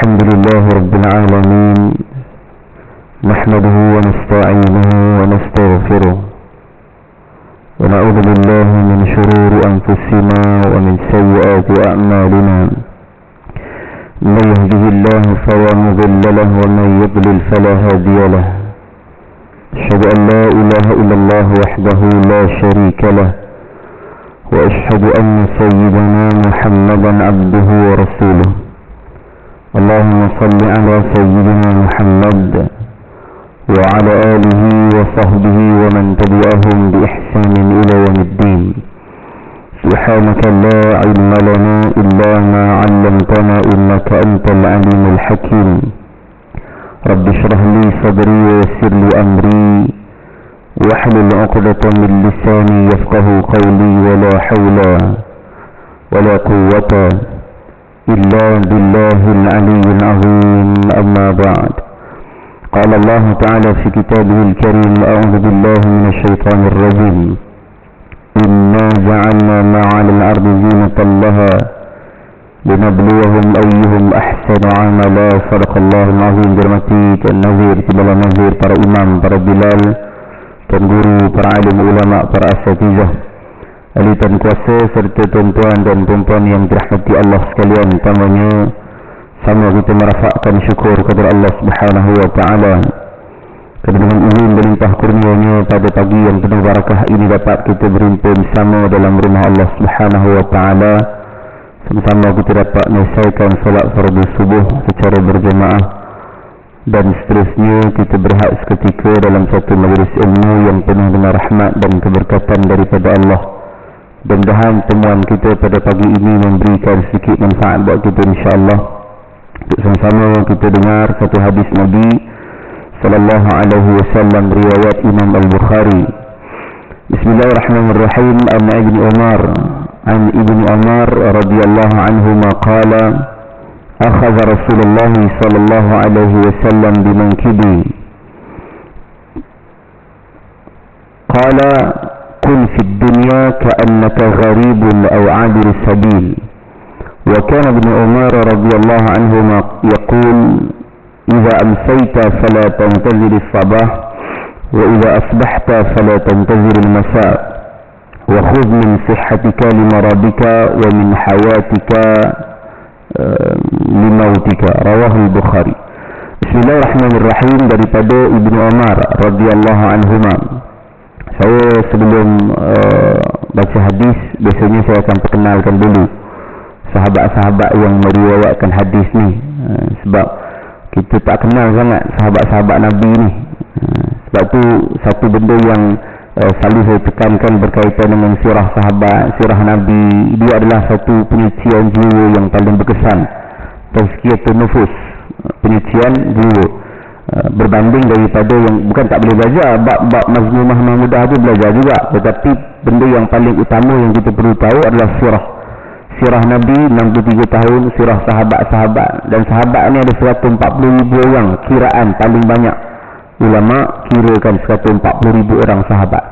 الحمد لله رب العالمين نحمده ونستعينه ونستغفره ونعوذ بالله من شرور أنفسنا ومن سيئات أعمالنا من يهده الله فلا مضل له ومن يضلل فلا هادي له أشهد أن لا إله إلا الله وحده لا شريك له وأشهد أن سيدنا محمدا عبده ورسوله اللهم صل على سيدنا محمد وعلى آله وصحبه ومن تبعهم بإحسان إلى يوم الدين سبحانك لا علم لنا إلا ما علمتنا إنك أنت العليم الحكيم رب اشرح لي صدري ويسر لي أمري واحلل عقدة من لساني يفقه قولي ولا حول ولا قوة إلا بالله العلي العظيم أما بعد قال الله تعالى في كتابه الكريم أعوذ بالله من الشيطان الرجيم إنا جعلنا ما على الأرض زينة لها لنبلوهم أيهم أحسن عملا صدق الله العظيم. Dirahmati Tuan Nazir, Kibala Nazir, para imam, para bilal, tuan guru, para alim ulama, para asatizah, ahli dan kuasa serta tuan-tuan dan puan-puan yang dirahmati Allah sekalian. Pertamanya sama kita merafakkan syukur kepada Allah Subhanahu wa taala kerana dengan izin berlimpah kurnianya pada pagi yang penuh barakah ini dapat kita berhimpun sama dalam rumah Allah Subhanahu wa taala. Sama-sama kita dapat menyelesaikan solat fardu subuh secara berjemaah dan seterusnya kita berehat seketika dalam satu majlis ilmu yang penuh dengan rahmat dan keberkatan daripada Allah. Mudah-mudahan temuan kita pada pagi ini memberikan sedikit manfaat buat kita insya-Allah. Untuk sama-sama kita dengar satu hadis Nabi sallallahu alaihi wasallam riwayat Imam Al-Bukhari. Bismillahirrahmanirrahim. An Ibnu Umar radhiyallahu anhuma qala akhadha Rasulullah sallallahu alaihi wasallam bimankibi qala kun fid dunya ka'annaka gharibun aw 'abir sabil. وكان ابن عمر رضي الله عنهما يقول إذا أمسيت فلا تنتظر الصباح وإذا أصبحت فلا تنتظر المساء وخذ من صحتك لمرضك ومن حياتك لموتك. رواه البخاري. Bismillahirrahmanirrahim. Daripada Ibnu Umar radhiyallahu anhuma. Saya sebelum baca hadis biasanya saya akan perkenalkan dulu sahabat-sahabat yang meriwayatkan hadis ni, sebab kita tak kenal sangat sahabat-sahabat Nabi ni. Sebab tu satu benda yang selalu saya tekankan berkaitan dengan sirah sahabat, sirah Nabi, dia adalah satu penyucian jiwa yang paling berkesan, tazkiyatun nufus, penyucian jiwa, berbanding daripada yang bukan tak boleh belajar bab-bab mazmumah mahmudah tu belajar juga, tetapi benda yang paling utama yang kita perlu tahu adalah sirah Nabi 63 tahun, sirah sahabat-sahabat, dan sahabat ni ada 140,000 orang kiraan paling banyak. Ulama kirakan 140,000 orang sahabat.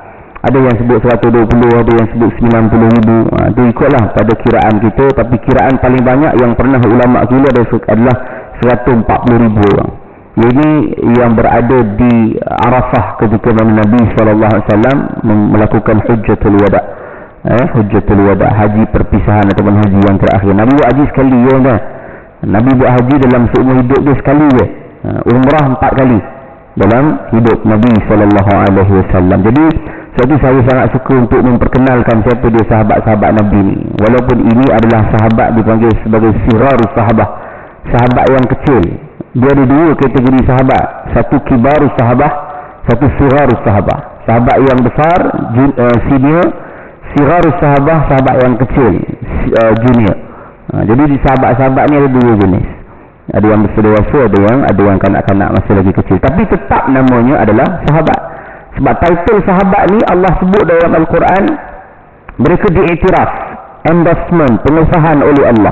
Ada yang sebut 120, ada yang sebut 90,000. Itu ikutlah pada kiraan kita, tapi kiraan paling banyak yang pernah ulama kira adalah 140,000 orang. Ini yang berada di Arafah ketika Nabi SAW melakukan Hujjatul Wada'. Hujjatul Wada', haji perpisahan ataupun haji yang terakhir. Nabi buat haji sekali je kan. Nabi buat haji dalam seumur hidup dia sekali je. Umrah 4 kali dalam hidup Nabi SAW. Jadi sebab itu saya sangat suka untuk memperkenalkan siapa dia sahabat-sahabat Nabi ni. Walaupun ini adalah sahabat dipanggil sebagai sirarus sahabah, sahabat yang kecil. Dia ada 2 kategori sahabat, satu kibarus sahabah, satu sirarus sahabah. Sahabat yang besar, senior. Sirarus sahabah, sahabat yang kecil, junior. Jadi di sahabat-sahabat ni ada 2 jenis. Ada yang besar dewasa, ada yang kanak-kanak masih lagi kecil. Tapi tetap namanya adalah sahabat. Sebab title sahabat ni Allah sebut dalam Al-Quran, mereka diiktiraf, endorsement, pengesahan oleh Allah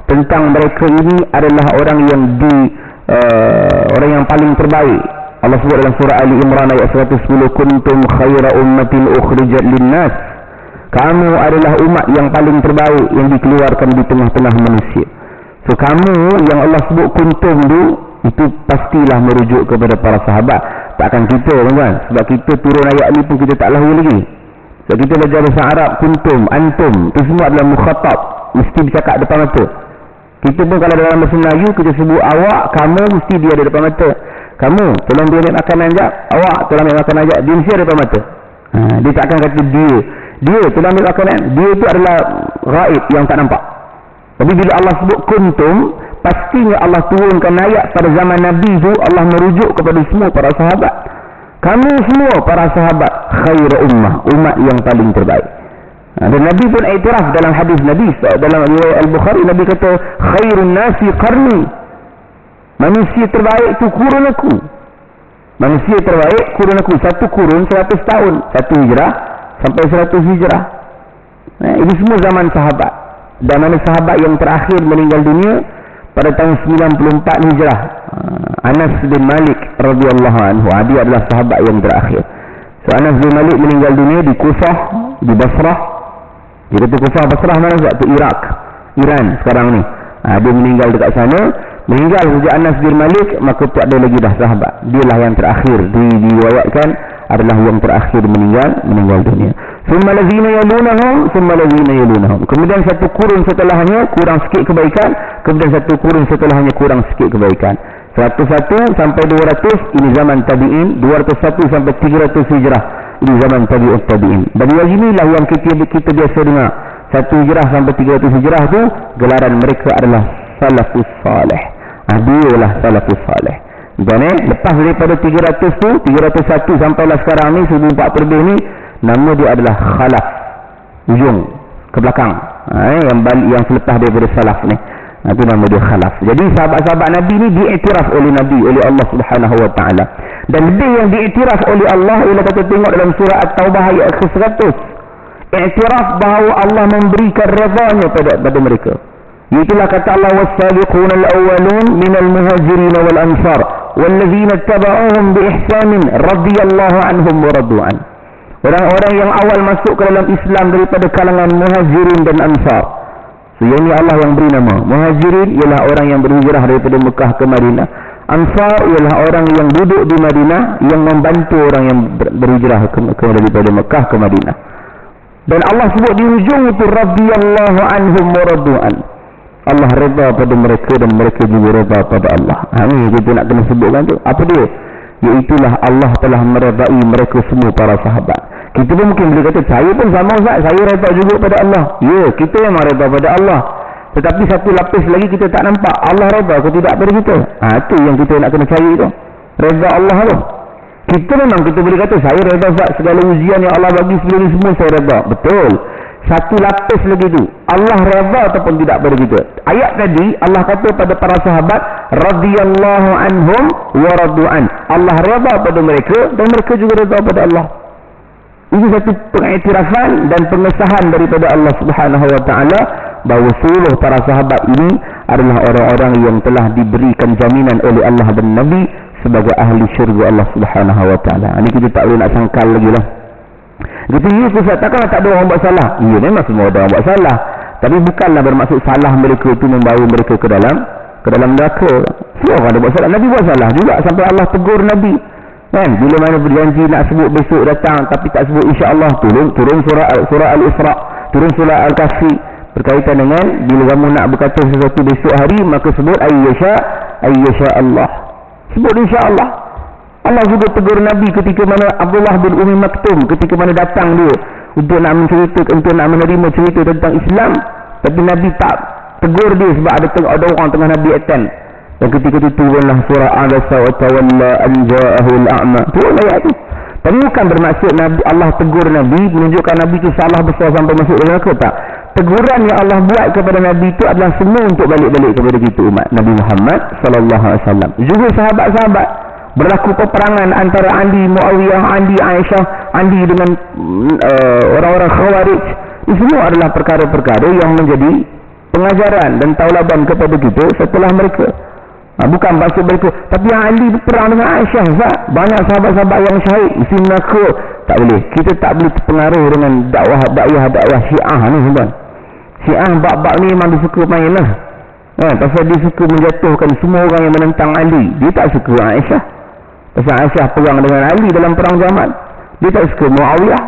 tentang mereka ini adalah orang yang paling terbaik. Allah sebut dalam surah Ali Imran ayat 110, kuntum khaira ummatin ukhrijat linnas. Kamu adalah umat yang paling terbaik yang dikeluarkan di tengah-tengah manusia. So kamu yang Allah sebut kuntum tu, itu pastilah merujuk kepada para sahabat, takkan kita, tuan-tuan. Sebab kita turun ayat ni pun kita tak lahu lagi. Sebab kita belajar bahasa Arab, kuntum, antum, itu semua adalah mukhatab, mesti bercakap depan mata. Kita pun kalau dalam bahasa Melayu kita sebut awak, kamu, mesti dia ada depan mata. Kamu tolong dia ambil makanan sekejap, awak tolong ambil makanan sekejap, dia mesti ada depan mata. Dia takkan kata dia tolong ambil makanan. Dia itu adalah ghaib yang tak nampak. Tapi bila Allah sebut kuntum, pastinya Allah turunkan ayat pada zaman Nabi itu, Allah merujuk kepada semua para sahabat. Kamu semua para sahabat khair umat yang paling terbaik. Dan Nabi pun iktiraf dalam hadis Nabi, dalam riwayat Al-Bukhari, Nabi kata khairun nasi qarni, manusia terbaik itu kurun aku. Manusia terbaik kurun aku. Satu kurun 100 tahun, satu hijrah sampai 100 hijrah. Ini semua zaman sahabat. Dan mana sahabat yang terakhir meninggal dunia pada tahun 94 hijrah, Anas bin Malik radhiyallahu anhu. Dia adalah sahabat yang terakhir. So Anas bin Malik meninggal dunia di Kufah, di Basrah. Dia kata Kufah, Basrah mana? Sebab tu Iran sekarang ni. Dia meninggal dekat sana. Meninggal sejak Anas bin Malik, maka tu ada lagi dah sahabat. Dialah yang terakhir, diriwayatkan adalah yang terakhir meninggal dunia. Summa lazina yalunahum. Kemudian satu kurun setelahnya kurang sikit kebaikan, kemudian satu kurun setelahnya kurang sikit kebaikan. 101 sampai 200 ini zaman tabi'in, 201 sampai 300 hijrah ini zaman tabi'in. Dan yang inilah yang kita biasa dengar. 1 hijrah sampai 300 hijrah tu gelaran mereka adalah salafus salih. Dialah salafus salih. Dan lepas daripada 300 tu, 301 sampailah sekarang ni 1004 lebih ni, nama dia adalah khalaf, ujung ke belakang. Yang selepas daripada salaf ni, itu nama dia khalaf. Jadi sahabat-sahabat Nabi ni diiktiraf oleh Nabi, oleh Allah Subhanahu Wa Taala. Dan lebih yang diiktiraf oleh Allah ialah kita tengok dalam surah At-Taubah ayat ke-100. Iktiraf bahawa Allah memberikan redha-Nya pada mereka. Itulah kata Allah, was-sabiquna al-awwalun minal muhajirin wal ansar wallazina ittaba'uhum bi ihsanin radhiyallahu anhum wa radu an. Orang-orang yang awal masuk ke dalam Islam daripada kalangan muhajirin dan ansar. So yang ini Allah yang beri nama. Muhajirin ialah orang yang berhijrah daripada Mekah ke Madinah. Ansar ialah orang yang duduk di Madinah, yang membantu orang yang berhijrah daripada Mekah ke Madinah. Dan Allah sebut di hujung itu radhiyallahu anhum wa radu an. Allah redha pada mereka dan mereka juga redha pada Allah. Ini kita nak kena sebutkan tu. Apa dia? Iaitulah Allah telah meredai mereka semua para sahabat. Kita pun mungkin boleh kata, saya pun sama Ustaz, saya redha juga pada Allah. Ya, kita memang redha pada Allah. Tetapi satu lapis lagi kita tak nampak. Allah redha ke tidak pada kita? Itu yang kita nak kena cari tu. Redha Allah tu. Kita memang kita boleh kata, saya redha Ustaz, segala ujian yang Allah bagi sebelum ini semua saya redha. Betul. Satu lapis lagi tu, Allah redha ataupun tidak pada kita. Ayat tadi Allah kata pada para sahabat radhiyallahu anhum wa radu an. Allah redha pada mereka dan mereka juga redha pada Allah. Ini satu pengiktirafan dan pengesahan daripada Allah Subhanahu Wa Taala bahawa seluruh para sahabat ini adalah orang-orang yang telah diberikan jaminan oleh Allah dan Nabi sebagai ahli syurga Allah Subhanahu Wa Taala. Ini kita tak boleh nak sangkal lagi lah. Gitu, ya Ustaz, takkan tak ada orang buat salah? Ya, memang semua ada orang buat salah. Tapi bukanlah bermaksud salah mereka itu membawa mereka ke dalam neraka. Semua orang ada buat salah. Nabi buat salah juga sampai Allah tegur Nabi. Kan? Bila mana berjanji nak sebut besok datang tapi tak sebut insya-Allah, turun surah Al-Isra, turun surah Al-Kahfi berkaitan dengan bila kamu nak berkata sesuatu besok hari, maka sebut ayyasha Allah. Sebut insya-Allah. Allah juga tegur Nabi ketika mana Abdullah bin Umi Maktum, ketika mana datang dia untuk nak menerima cerita tentang Islam, tapi Nabi tak tegur dia sebab ada orang tengah Nabi attend. Dan ketika itu turunlah surah Abasa wa tawalla an ja'ahu al-a'ma. Turun ayat itu. Tapi bukan bermaksud Nabi, Allah tegur Nabi menunjukkan Nabi itu salah besar sampai masuk neraka, tak. Teguran yang Allah buat kepada Nabi itu adalah semua untuk balik-balik kepada kita umat Nabi Muhammad sallallahu alaihi wasallam. Juga sahabat-sahabat berlaku peperangan antara Andi Muawiyah, Andi Aisyah, Andi dengan orang-orang Khawarij. Ini semua adalah perkara-perkara yang menjadi pengajaran dan tauladan kepada kita setelah mereka. Bukan maksud mereka, tapi yang Ali berperang dengan Aisyah, banyak sahabat-sahabat yang syahid, mesti neraka. Tak boleh. Kita tak boleh terpengaruh dengan dakwah Syiah ni, tuan. Syiah bab-bab ni memang dia suka main lah. Pasal dia suka menjatuhkan semua orang yang menentang Ali. Dia tak suka Aisyah. Pasal Aisyah perang dengan Ali dalam perang Jamal. Dia tak suka Muawiyah.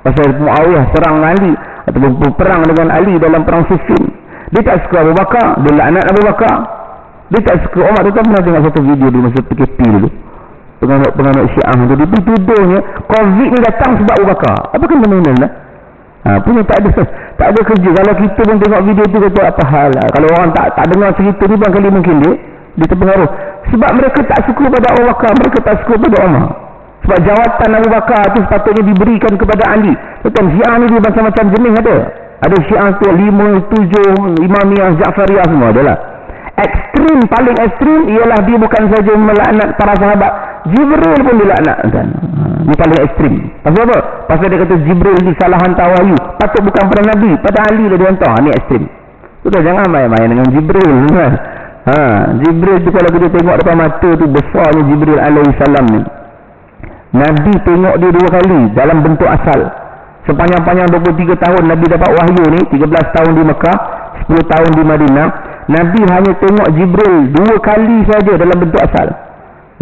Pasal Muawiyah serang Ali ataupun perang dengan Ali dalam perang Siffin. Dia tak suka Abu Bakar. Dia laknat Abu Bakar. Dia tak suka Umar. Dia tak pernah tengok satu video di masa PKP dulu. Penganut Syiah tu. Dia tuduhnya COVID ni datang sebab Abu Bakar. Apa kena mengenal lah? Punya tak ada kerja. Kalau kita pun tengok video tu kata apa hal lah. Kalau orang tak dengar cerita ni barangkali mungkin dia terpengaruh. Sebab mereka tak suka pada Abu Bakar. Mereka tak suka pada Umar. Sebab jawatan Abu Bakar tu sepatutnya diberikan kepada Ali. Tentang Syiah ni dia macam-macam jenis ada. Ada Syiah tu 5, 7, Imamiyah, Ja'fariyah semua adalah. Ekstrim, paling ekstrim ialah dia bukan saja melaknat para sahabat, Jibril pun dilaknatkan. Ini paling ekstrim. Pasal apa? Pasal dia kata Jibril ni salah hantar wahyu. Patut bukan pada Nabi, pada Ali lah dia hantar. Ini ekstrim. Sudah jangan main-main dengan Jibril kan. Jibril tu kalau kita tengok depan mata tu besarnya Jibril alaihissalam ni. Nabi tengok dia 2 kali dalam bentuk asal. Sepanjang-panjang 23 tahun Nabi dapat wahyu ni, 13 tahun di Mekah, 10 tahun di Madinah. Nabi hanya tengok Jibril 2 kali saja dalam bentuk asal.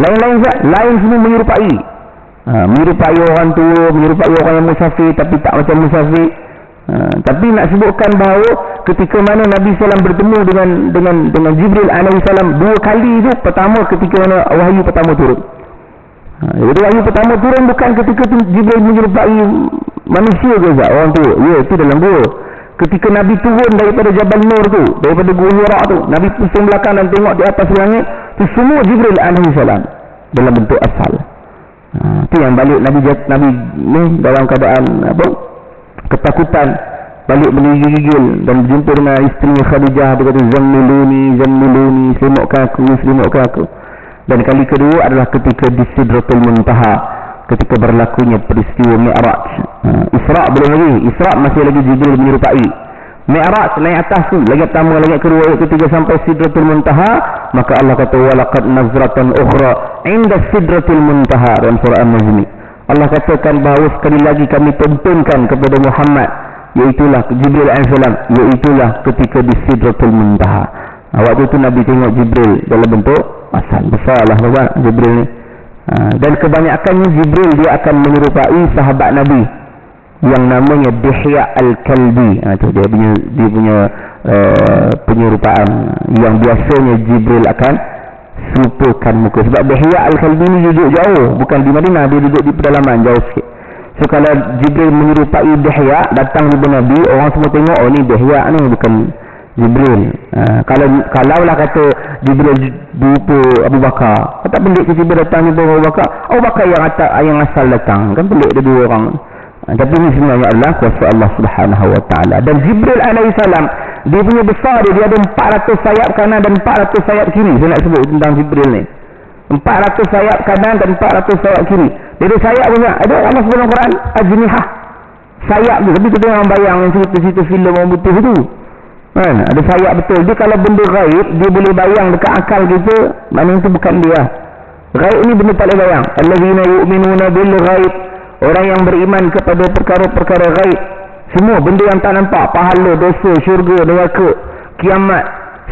Lain semua menyerupai. Menyerupai orang tua, menyerupai orang yang musafir tapi tak macam musafir. Tapi nak sebutkan bahawa ketika mana Nabi SAW bertemu dengan Jibril alaihissalam 2 kali tu, pertama ketika mana wahyu pertama turun. Jadi wahyu pertama turun bukan ketika tu Jibril menyerupai manusia ke orang tua. Ya, itu dalam gua. Ketika Nabi turun daripada Jabal Nur tu, daripada Gua Hira tu, Nabi pusing belakang dan tengok di atas langit, tu semua Jibril alaihissalam dalam bentuk asal. Itu yang balik Nabi ni dalam keadaan apa? Ketakutan, balik menggigil dan berjumpa dengan isteri Khadijah. Dia kata zammiluni, selimutkan aku. Dan kali kedua adalah ketika di Sidratul Muntaha, ketika berlakunya peristiwa Mi'raj. Isra' belum lagi. Isra' masih lagi Jibril menyerupai. Mi'raj naik atas tu, lagi pertama, lagi kedua, ayat ketiga sampai Sidratul Muntaha. Maka Allah kata walaqad nazratan ukhra inda Sidratul Muntaha dalam surah An-Najm. Allah katakan bahawa sekali lagi kami tontonkan kepada Muhammad, iaitulah Jibril alaihissalam, iaitulah ketika di Sidratul Muntaha. Waktu itu Nabi tengok Jibril dalam bentuk asal. Besarlah Bapak Jibril ni. Dan kebanyakannya Jibril dia akan menyerupai sahabat Nabi yang namanya Dihya Al-Kalbi. Itu dia punya penyerupaan yang biasanya Jibril akan serupakan muka. Sebab Dihya Al-Kalbi ni duduk jauh, bukan di Madinah, dia duduk di pedalaman jauh sikit. So kalau Jibril menyerupai Dihya datang di Nabi, orang semua tengok, oh ni Dihya ni bukan Jibril. Kalaulah kata Jibril jumpa Abu Bakar, tak pelik tiba-tiba datang jumpa Abu Bakar, Abu Bakar yang asal datang, kan pelik dia 2 orang. Tapi ini sebenarnya adalah kuasa Allah Subhanahu Wa Taala. Dan Jibril alaihissalam, dia punya besar dia ada 400 sayap kanan dan 400 sayap kiri. Saya nak sebut tentang Jibril ni. 400 sayap kanan dan 400 sayap kiri. Dia ada sayap banyak. Ada Allah sebut dalam Quran ajnihah, sayap tu. Tapi kita jangan bayang yang cerita-cerita filem orang putih tu. Ada sayap betul. Dia kalau benda gaib, dia boleh bayang dekat akal kita, maknanya itu bukan dia. Gaib ni benda tak boleh bayang. Allazina yu'minuna bil ghaib, orang yang beriman kepada perkara-perkara gaib. Semua benda yang tak nampak, pahala, dosa, syurga, neraka, kiamat,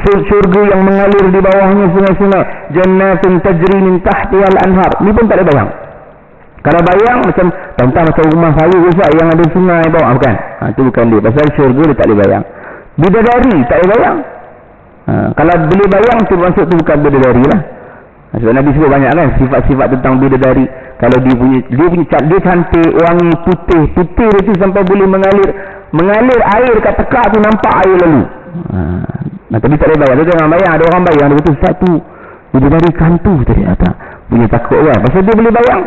syurga yang mengalir di bawahnya sungai-sungai, jannatun tajri min tahtiha al-anhar. Ni pun tak boleh bayang. Kalau bayang macam tentang macam rumah saya rosak yang ada sungai bawah, bukan. Itu bukan dia. Pasal syurga dia tak boleh bayang. Bidadari tak boleh bayang. Kalau boleh bayang tu maksud tu bukan bidadari lah. Sebab Nabi sebut banyak kan sifat-sifat tentang bidadari. Kalau dia cantik, wangi, putih dia tu sampai boleh mengalir air kat tekak tu, nampak air lalu. Tapi tak boleh bayang. Dia jangan bayang. Ada orang bayang, dia kata satu bidadari hantu tadi tak punya takut kan. Pasal dia boleh bayang.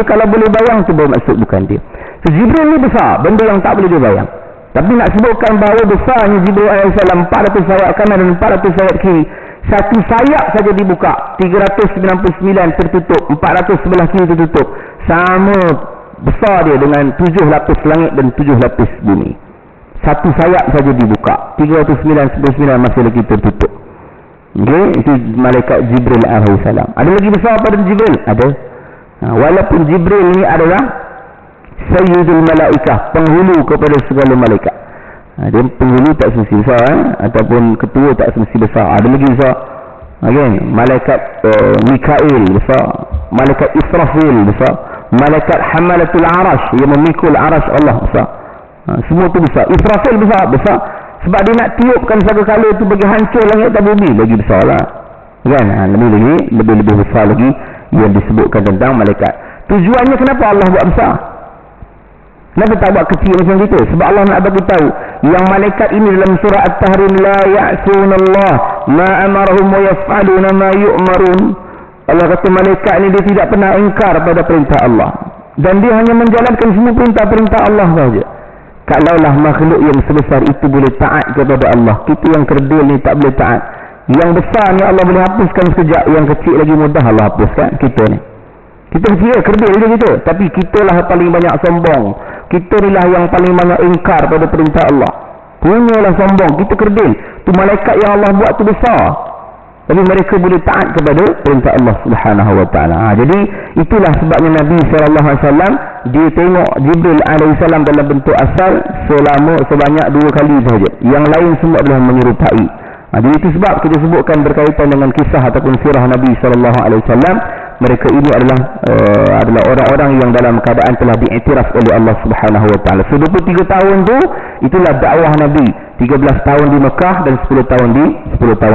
Kalau boleh bayang tu baru maksud bukan dia. So Jibril ni besar, benda yang tak boleh dia bayang. Tapi nak sebutkan bahawa besarnya Jibril alaihissalam, 400 sayap kanan dan 400 sayap kiri. Satu sayap saja dibuka, 399 tertutup, 400 sebelah kiri tertutup. Sama besar dia dengan 7 lapis langit dan 7 lapis bumi. Satu sayap saja dibuka, 399 masih lagi tertutup. Okay? Itu malaikat Jibril alaihissalam. Ada lagi besar pada Jibril? Ada. Walaupun Jibril ni adalah Sayyidul Malaikah, penghulu kepada segala malaikat. Dia penghulu tak semesti besar, ataupun ketua tak semesti besar. Ada lagi besar. Malaikat Mikail besar, malaikat Israfil besar, malaikat Hamalatul Arash yang memikul arash Allah besar. Semua tu besar. Israfil besar sebab dia nak tiupkan segala tu bagi hancur langit dan bumi, lagi besar lah kan. Lebih besar lagi yang disebutkan tentang malaikat. Tujuannya kenapa Allah buat besar? Kenapa tak buat kecil macam itu? Sebab Allah nak bagi tahu yang malaikat ini dalam surah At-Tahrim, la ya'sunallah ma amarahum wa yaf'aluna ma yu'marun. Allah kata malaikat ini dia tidak pernah ingkar pada perintah Allah, dan dia hanya menjalankan semua perintah-perintah Allah saja. Kalaulah makhluk yang sebesar itu boleh taat kepada Allah, kita yang kerdil ni tak boleh taat. Yang besar ni Allah boleh hapuskan sekejap, yang kecil lagi mudah Allah hapuskan. Kita ni, kita kecil kerdil je kita, tapi kita lah paling banyak sombong. Kita ni lah yang paling banyak ingkar pada perintah Allah. Punyalah sombong, kita kerdil. Tu malaikat yang Allah buat tu besar, tapi mereka boleh taat kepada perintah Allah Subhanahu wa taala. Jadi itulah sebabnya Nabi sallallahu alaihi wasallam dia tengok Jibril alaihi salam dalam bentuk asal sebanyak 2 kali sahaja. Yang lain semua adalah menyerupai. Jadi itu sebab kita sebutkan berkaitan dengan kisah ataupun sirah Nabi sallallahu alaihi wasallam. Mereka ini adalah orang-orang yang dalam keadaan telah diiktiraf oleh Allah Subhanahu wa taala. So 23 tahun tu itulah dakwah Nabi. 13 tahun di Mekah dan 10 tahun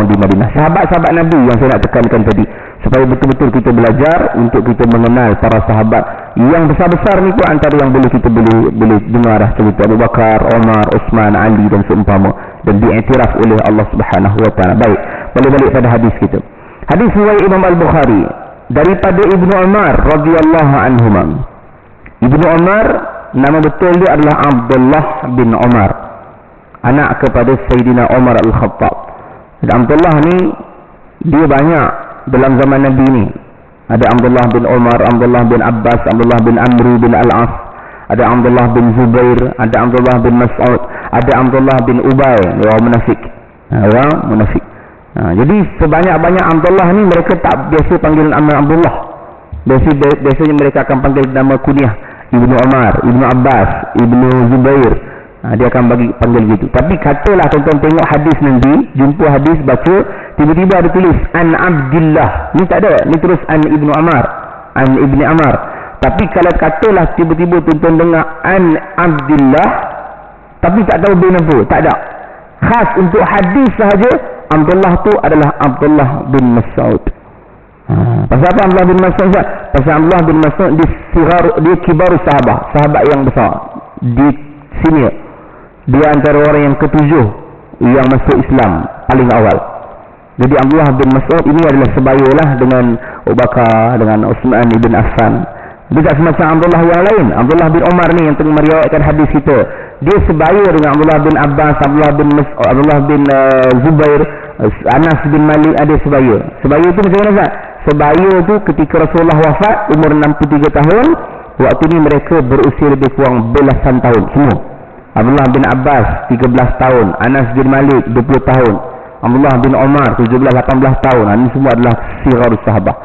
di Madinah. Sahabat-sahabat Nabi yang saya nak tekankan tadi, supaya betul-betul kita belajar untuk kita mengenal para sahabat yang besar-besar ni pun antara yang kita boleh dengar cerita Abu Bakar, Umar, Uthman, Ali dan seumpama, dan diiktiraf oleh Allah Subhanahu wa taala. Baik, balik pada hadis kita. Hadis riwayat Imam Al-Bukhari daripada Ibnu Umar radhiyallahu anhuma. Ibnu Umar nama betul dia adalah Abdullah bin Umar, anak kepada Sayyidina Umar Al-Khattab. Dan Abdullah ni dia banyak dalam zaman Nabi ni. Ada Abdullah bin Umar, Abdullah bin Abbas, Abdullah bin Amr bin Al-As, ada Abdullah bin Zubair, ada Abdullah bin Mas'ud, ada Abdullah bin Ubay, orang munafik. Jadi sebanyak-banyak Abdullah ni mereka tak biasa panggil nama Abdullah. Biasanya mereka akan panggil nama kunyah. Ibnu Umar, Ibnu Abbas, Ibnu Zubair. Dia akan panggil gitu. Tapi katalah tuan-tuan tengok hadis nanti, jumpa hadis baca, tiba-tiba ada tulis An Abdillah. Ni tak ada, ni terus An Ibnu Umar, An Ibni Umar. Tapi kalau katalah tiba-tiba tuan-tuan dengar An Abdillah, tapi tak tahu bin apa, tak ada. Khas untuk hadis sahaja, Abdullah tu adalah Abdullah bin Mas'ud. Pasal apa Abdullah bin Mas'ud? Pasal Abdullah bin Mas'ud dia kibar sahabat yang besar, di senior. Dia antara orang yang ketujuh yang masuk Islam paling awal. Jadi Abdullah bin Mas'ud ini adalah sebayalah dengan Abu Bakar, dengan Uthman ibn Affan. Dia tak semacam Abdullah yang lain. Abdullah bin Umar ni yang tengah meriwayatkan hadis kita, dia sebaya dengan Abdullah bin Abbas, Abdullah bin Mas'ud, Abdullah bin Zubair, Anas bin Malik, ada sebaya. Sebaya tu macam mana Ustaz? Sebaya tu ketika Rasulullah wafat umur 63 tahun, waktu ni mereka berusia lebih kurang belasan tahun semua. Abdullah bin Abbas 13 tahun, Anas bin Malik 20 tahun, Abdullah bin Umar 17-18 tahun. Ini semua adalah sirarus sahabat,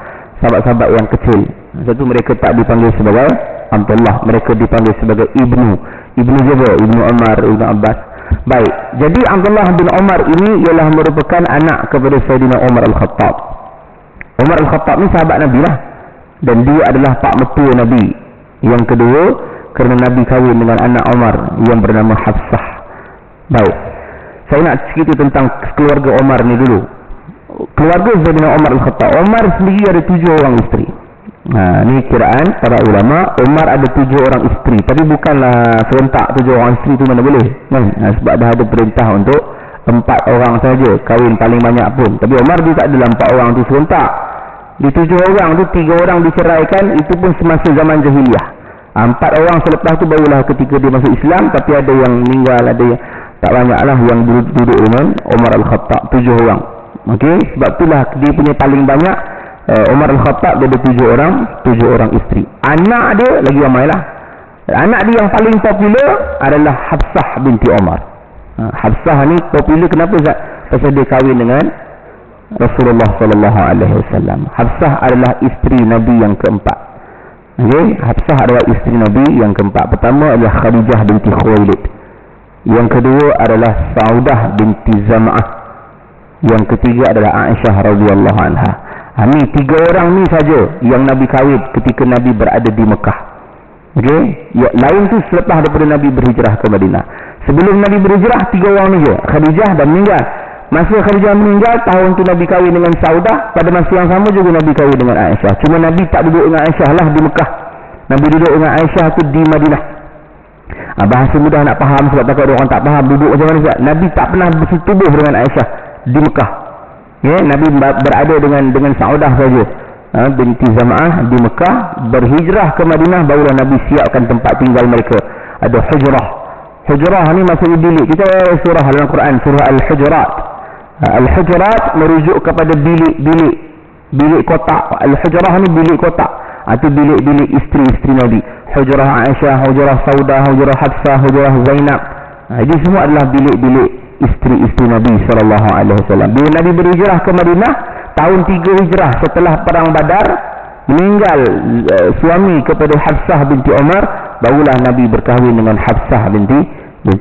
sahabat-sahabat yang kecil. Satu mereka tak dipanggil sebagai Abdullah, mereka dipanggil sebagai Ibnu Jabir, Ibnu Umar, Ibnu Abbas. Baik, jadi Abdullah bin Umar ini ialah merupakan anak kepada Sayyidina Umar Al-Khattab. Umar Al-Khattab ni sahabat Nabi lah, dan dia adalah pak mertua Nabi yang kedua, kerana Nabi kahwin dengan anak Umar yang bernama Hafsah. Baik, saya nak cerita tentang keluarga Umar ni dulu. Keluarga Sayyidina Umar Al-Khattab, Umar sendiri ada 7 orang isteri. Ni kiraan para ulama, Umar ada 7 orang isteri, tapi bukanlah serentak 7 orang isteri tu mana boleh kan? Sebab dah ada perintah untuk 4 orang saja kahwin paling banyak pun. Tapi Umar dia tak adalah 4 orang tu serentak. Di 7 orang tu 3 orang diceraikan, itu pun semasa zaman jahiliyah. 4 orang selepas tu barulah ketika dia masuk Islam, tapi ada yang meninggal, ada yang tak banyaklah yang duduk dengan Umar Al-Khattab, 7 orang. Okey, sebab itulah dia punya paling banyak. Umar Al-Khattab dia ada 7 orang isteri. Anak dia lagi ramailah. Anak dia yang paling popular adalah Hafsah binti Umar. Hafsah ni popular kenapa Ustaz? Pasal dia kahwin dengan Rasulullah sallallahu alaihi wasallam. Hafsah adalah isteri Nabi yang keempat. Okey, Hafsah adalah isteri Nabi yang keempat. Pertama adalah Khadijah binti Khuwailid. Yang kedua adalah Saudah binti Zam'ah. Yang ketiga adalah Aisyah radhiyallahu anha. Ini 3 orang ni saja yang Nabi kahwin ketika Nabi berada di Mekah. Okey, ya, lain tu selepas daripada Nabi berhijrah ke Madinah. Sebelum Nabi berhijrah 3 orang ni je. Khadijah dah meninggal. Masa Khadijah meninggal, tahun tu Nabi kahwin dengan Saudah. Pada masa yang sama juga Nabi kahwin dengan Aisyah. Cuma Nabi tak duduk dengan Aisyah lah di Mekah. Nabi duduk dengan Aisyah tu di Madinah. Bahasa mudah nak faham sebab takut orang tak faham duduk macam mana. Nabi tak pernah bersetubuh dengan Aisyah di Mekah. Ya, Nabi berada dengan Saudah saja. Binti Zam'ah di Mekah, berhijrah ke Madinah, barulah Nabi siapkan tempat tinggal mereka. Ada hujrah. Hujrah ni maksudnya bilik. Kita surah dalam Quran, surah Al-Hujurat. Al-Hujurat merujuk kepada bilik kotak. Al-Hujrah ni bilik kotak. Itu bilik-bilik isteri-isteri Nabi. Hujrah Aisyah, hujrah Saudah, hujrah Hafsah, hujrah Zainab. Ini semua adalah bilik-bilik isteri-isteri Nabi SAW. Bila Nabi berhijrah ke Madinah, tahun 3 hijrah setelah perang Badar, meninggal suami kepada Hafsah binti Umar, barulah Nabi berkahwin dengan Hafsah binti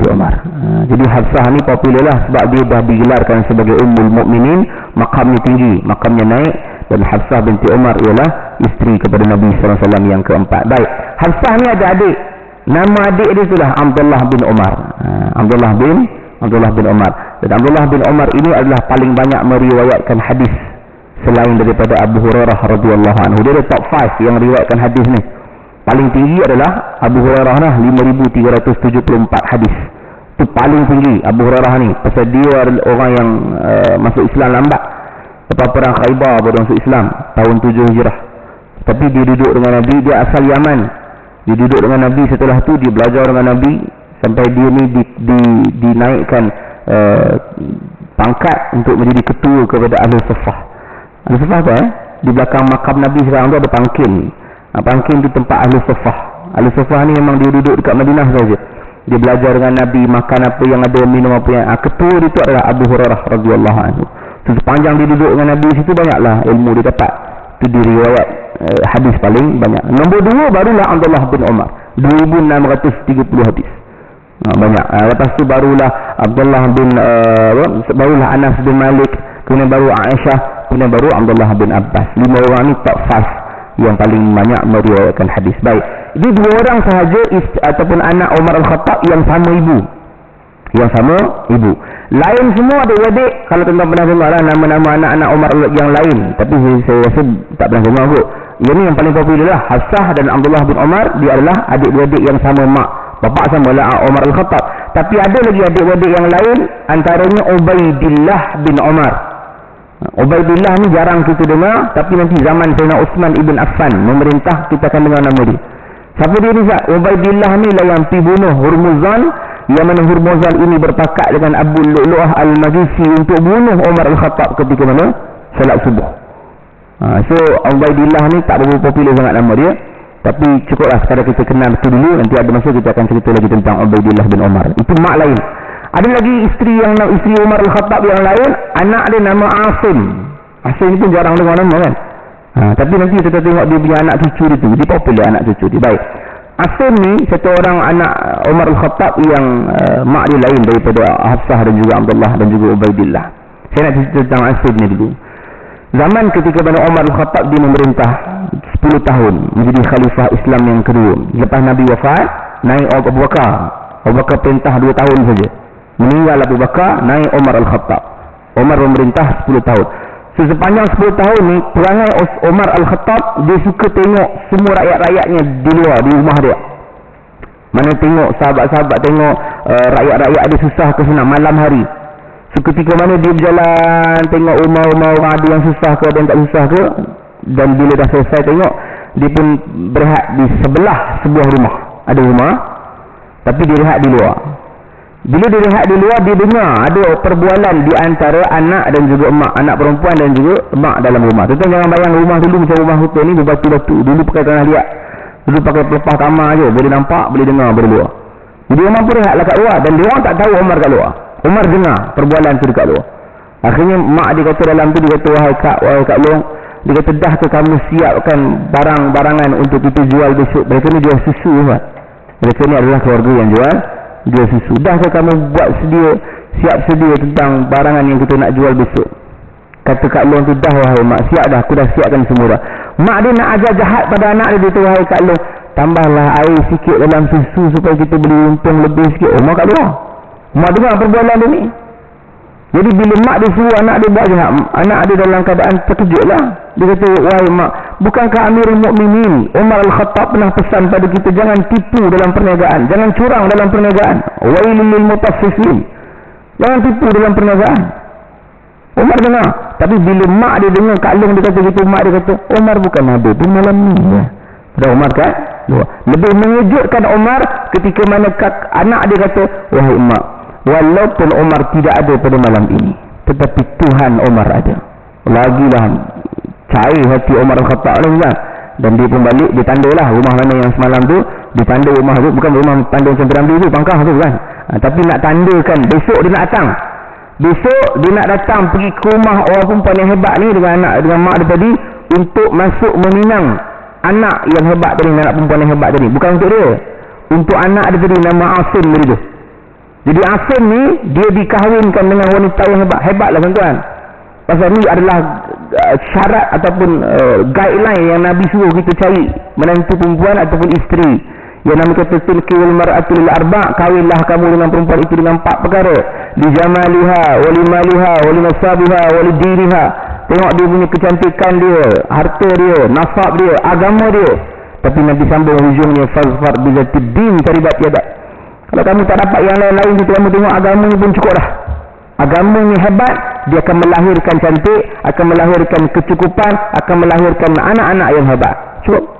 Umar. Jadi Hafsah ni popular lah sebab dia dah digelarkan sebagai Ummul Mukminin, makamnya tinggi, makamnya naik. Dan Hafsah binti Umar ialah isteri kepada Nabi SAW yang keempat. Baik, Hafsah ni ada adik. Nama adik dia itulah Abdullah bin Umar. Abdullah bin Umar. Dan Abdullah bin Umar ini adalah paling banyak meriwayatkan hadis selain daripada Abu Hurairah radhiyallahu anhu. Dia ada top 5 yang meriwayatkan hadis ni. Paling tinggi adalah Abu Hurairah lah, 5,374 hadis. Itu paling tinggi Abu Hurairah ni. Pasal dia adalah orang yang masuk Islam lambat. Lepas perang Khaybar baru masuk Islam tahun 7 Hijrah. Tapi dia duduk dengan Nabi, dia asal Yaman. Dia duduk dengan Nabi, setelah tu dia belajar dengan Nabi sampai dia ni dinaikkan pangkat untuk menjadi ketua kepada Ahlul Suffah. Ahlul Suffah apa di belakang makam Nabi sekarang tu ada pangkin. Pangkin tu tempat Ahlul Suffah. Ahlul Suffah ni memang dia duduk dekat Madinah saja. Dia belajar dengan Nabi, makan apa yang ada, minum apa yang ketua dia tu adalah Abu Hurairah radhiyallahu anhu. Sepanjang dia duduk dengan Nabi situ, banyaklah ilmu dia dapat. Itu di riwayat hadis paling banyak. Nombor 2 barulah Abdullah bin Umar, 2,630 hadis. Banyak. Lepas tu barulah Abdullah bin barulah Anas bin Malik, kemudian baru Aisyah, kemudian baru Abdullah bin Abbas. 5 orang ni top 5 yang paling banyak meriwayatkan hadis. Baik, ini 2 orang sahaja ataupun anak Umar Al-Khattab yang sama ibu. Lain semua adik-adik. Kalau tuan-tuan pernah dengar lah nama-nama anak-anak Umar yang lain, tapi saya rasa tak pernah dengar kot. Yang ni yang paling popular lah, Hafsah dan Abdullah bin Umar. Dia adalah adik-beradik yang sama mak, bapak sama lah Umar Al-Khattab. Tapi ada lagi adik-beradik yang lain, antaranya Ubaidillah bin Umar. Ubaidillah ni jarang kita dengar, tapi nanti zaman Sayyidina Uthman ibn Affan memerintah, kita akan dengar nama dia. Siapa dia ni? Ubaidillah ni lah yang pergi bunuh Hurmuzan, yang mana Hurmuzan ini berpakat dengan Abu Lu'lu'ah Al-Majusi untuk bunuh Umar Al-Khattab ketika mana? Salat subuh. So Ubaidillah ni tak berapa popular sangat nama dia, tapi cukuplah sekadar kita kenal itu dulu. Nanti ada masa kita akan cerita lagi tentang Ubaidillah bin Umar. Itu mak lain. Ada lagi isteri Umar Al-Khattab yang lain, anak dia nama Asim. Asim ni pun jarang dengar nama kan. Tapi nanti kita tengok dia punya anak cucu dia tu, dia popular anak cucu dia. Baik, Asim ni satu orang anak Umar Al-Khattab yang mak dia lain daripada Hafsah dan juga Abdullah dan juga Ubaidillah. Saya nak cerita tentang Asim ni dulu. Zaman ketika mana Umar Al-Khattab dia memerintah 10 tahun menjadi khalifah Islam yang kedua. Lepas Nabi wafat, naik Abu Bakar. Abu Bakar perintah 2 tahun saja. Meninggal Abu Bakar, naik Umar Al-Khattab. Umar memerintah 10 tahun. So, sepanjang 10 tahun ni, perangai Umar Al-Khattab, dia suka tengok semua rakyat-rakyatnya di luar, di rumah dia. Mana tengok sahabat-sahabat, tengok rakyat-rakyat dia susah ke senang malam hari. So, ketika mana dia berjalan, tengok rumah-rumah orang ada yang susah ke, ada yang tak susah ke, dan bila dah selesai tengok, dia pun berehat di sebelah sebuah rumah. Ada rumah, tapi dia rehat di luar. Bila dia rehat di luar, dia dengar ada perbualan di antara anak dan juga emak, anak perempuan dan juga emak dalam rumah. Tuan-tuan jangan bayang rumah dulu macam rumah hotel ni berbatu-batu. Dulu pakai tanah liat, dulu pakai pelepah kamar je, boleh nampak, boleh dengar dari luar. Jadi Umar pun rehatlah kat luar, dan dia orang tak tahu Umar kat luar. Umar dengar perbualan tu dekat luar. Akhirnya mak dia kata dalam tu, dia kata, wahai Kak Long, dia kata, dah ke kamu siapkan barang-barangan untuk kita jual besok? Mereka ni jual susu kan. Mereka ni adalah keluarga yang jual jual susu. Dah ke kamu buat siap sedia tentang barangan yang kita nak jual besok? Kata Kak Long tu, dah wahai mak, siap dah, aku dah siapkan semua dah. Mak dia nak ajar jahat pada anak dia tu, wahai Kak Long, tambahlah air sikit dalam susu supaya kita boleh untung lebih sikit. Oh, mak Kak Long, mak dengar perbualan dia ni. Jadi bila mak dia suruh anak dia buat jahat, anak dia dalam keadaan terkejut lah. Dia kata, wahai mak, bukankah Amirul Mukminin Umar Al-Khattab pernah pesan pada kita, jangan tipu dalam perniagaan, jangan curang dalam perniagaan. Wailul lil mutaffifin, jangan tipu dalam perniagaan. Umar dengar. Tapi bila mak dia dengar Kak Long dia kata gitu, mak dia kata, Umar bukan Nabi pun malam ni ya. Pada Umar kan? Lebih mengejutkan Umar ketika mana anak dia kata, wahai mak, walaupun Umar tidak ada pada malam ini, tetapi Tuhan Umar ada. Lagilah cair hati Umar Al-Khattab kan? Dan dia pun balik, dia tandalah rumah mana yang semalam tu, dia tanda rumah tu, bukan rumah tanda macam Piramli tu, Pangkah tu kan? Tapi nak tandakan, besok dia nak datang. Besok dia nak datang pergi ke rumah orang perempuan yang hebat ni dengan mak dia tadi, untuk masuk meminang anak yang hebat tadi, anak perempuan yang hebat tadi. Bukan untuk dia, untuk anak dia tadi, nama Asim tadi tu. Jadi Asim ni dia dikahwinkan dengan wanita yang hebatlah tuan-tuan. Pasal ni adalah syarat ataupun guideline yang Nabi suruh kita cari menantu perempuan ataupun isteri. Yang Nabi kata, tilkil mar'atul arba', kahwinlah kamu dengan perempuan itu dengan 4 perkara. Li jamaliha, wa li maliha, wa li nasabiha, wa li diniha. Tengok dia punya kecantikan dia, harta dia, nasab dia, agama dia. Tapi Nabi sambung hujungnya, fazfar bizatid din taribat yadak. Kalau kamu tak dapat yang lain-lain, kamu tengok agama ni pun cukup dah. Agama ni hebat, dia akan melahirkan cantik, akan melahirkan kecukupan, akan melahirkan anak-anak yang hebat. Cukup.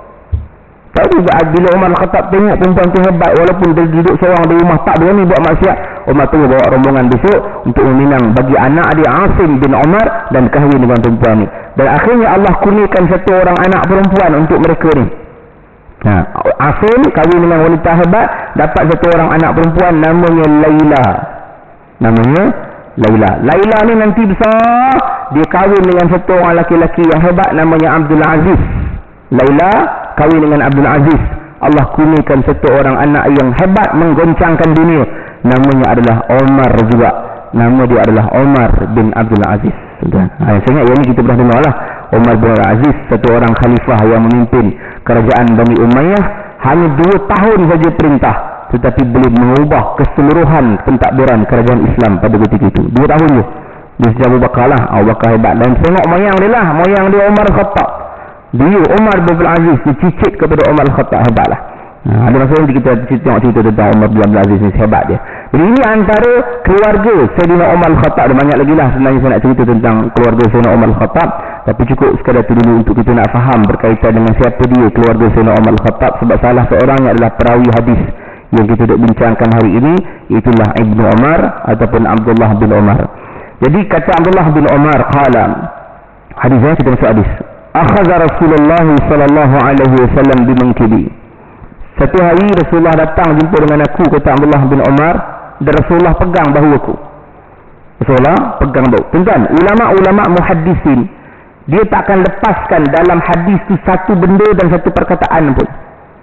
Tapi bila Umar Al-Khattab tengok perempuan tu hebat, walaupun dia duduk seorang di rumah, tak berani buat maksiat, Umar tu bawa rombongan besok untuk meminang bagi anak dia Asim bin Umar dan kahwin dengan perempuan ni. Dan akhirnya Allah kurniakan satu orang anak perempuan untuk mereka ni. Asim kahwin dengan wanita hebat, dapat satu orang anak perempuan namanya Laila. Laila ni nanti besar, dia kahwin dengan satu orang laki-laki yang hebat namanya Abdul Aziz. Laila kahwin dengan Abdul Aziz. Allah kurniakan satu orang anak yang hebat, menggoncangkan dunia. Namanya adalah Omar juga. Nama dia adalah Omar bin Abdul Aziz. Saya ingat yang ni kita pernah dengar lah. Omar bin Abdul Aziz, satu orang khalifah yang memimpin kerajaan Bani Umayyah. Hanya 2 tahun saja perintah, tetapi boleh mengubah keseluruhan pentadbiran kerajaan Islam pada ketika itu. 2 tahun je. Dia sejak Abu Bakar lah. Abu Bakar hebat. Dan tengok moyang dia lah. Moyang dia Umar Khattab. Dia Umar bin Abdul Aziz, dia cicit kepada Umar Khattab, hebat lah. Ada masa nanti kita tengok cerita tentang Umar bin Abdul Aziz ni, hebat dia. Jadi ini antara keluarga Sayyidina Umar Khattab. Ada banyak lagi lah sebenarnya saya nak cerita tentang keluarga Sayyidina Umar Khattab, tapi cukup sekadar itu dulu untuk kita nak faham berkaitan dengan siapa dia keluarga Sayyidina Umar Khattab. Sebab salah seorangnya adalah perawi hadis yang kita nak bincangkan hari ini, itulah Ibnu Umar ataupun Abdullah bin Umar. Jadi kata Abdullah bin Umar, qala, hadisnya kita masuk hadis. Akhadha Rasulullah sallallahu alaihi wasallam bimankibi. Satu hari Rasulullah datang jumpa dengan aku, kata Abdullah bin Umar, dan Rasulullah pegang bahu aku. Rasulullah pegang bahu. Tuan-tuan, ulama-ulama muhaddisin, dia tak akan lepaskan dalam hadis tu satu benda dan satu perkataan pun.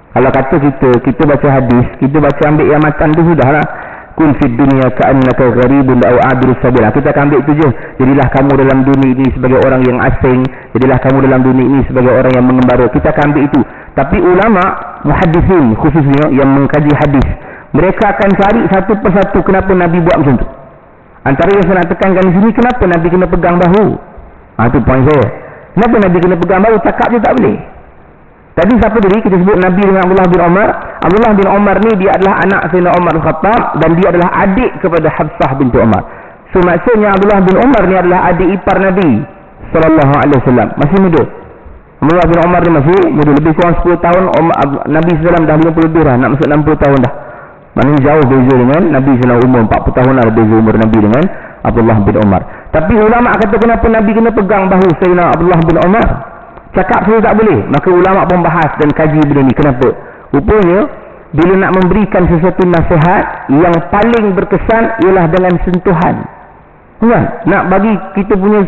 Kalau kata kita baca hadis, kita baca ambil yang matan tu sudahlah. Kun fid dunya ka'annaka gharibun aw abiru sabil. Kita akan ambil itu je. Jadilah kamu dalam dunia ini sebagai orang yang asing, jadilah kamu dalam dunia ini sebagai orang yang mengembara. Kita akan ambil itu. Tapi ulama muhaddisin khususnya yang mengkaji hadis, mereka akan cari satu persatu kenapa Nabi buat macam tu. Antara yang saya nak tekankan di sini, kenapa Nabi kena pegang bahu. Itu poin saya. Kenapa Nabi kena pegang bahu? Cakap je tak boleh. Tadi siapa tadi kita sebut Nabi dengan Abdullah bin Umar. Abdullah bin Umar ni dia adalah anak Sayyidina Umar Al-Khattab dan dia adalah adik kepada Hafsah binti Umar. So maksudnya Abdullah bin Umar ni adalah adik ipar Nabi sallallahu alaihi wasallam. Masih muda. Abdullah bin Umar ni masih muda, lebih kurang 10 tahun. Nabi sallallahu dah 50 lebih dah, nak masuk 60 tahun dah. Maknanya jauh beza dengan Nabi sallallahu umur 40 tahun lah beza umur Nabi dengan Abdullah bin Umar. Tapi ulama kata kenapa Nabi kena pegang bahu Sayyidina Abdullah bin Umar? Cakap saja tak boleh. Maka ulama pun bahas dan kaji benda ni. Kenapa? Rupanya bila nak memberikan sesuatu nasihat, yang paling berkesan ialah dengan sentuhan. Kan? Nak bagi kita punya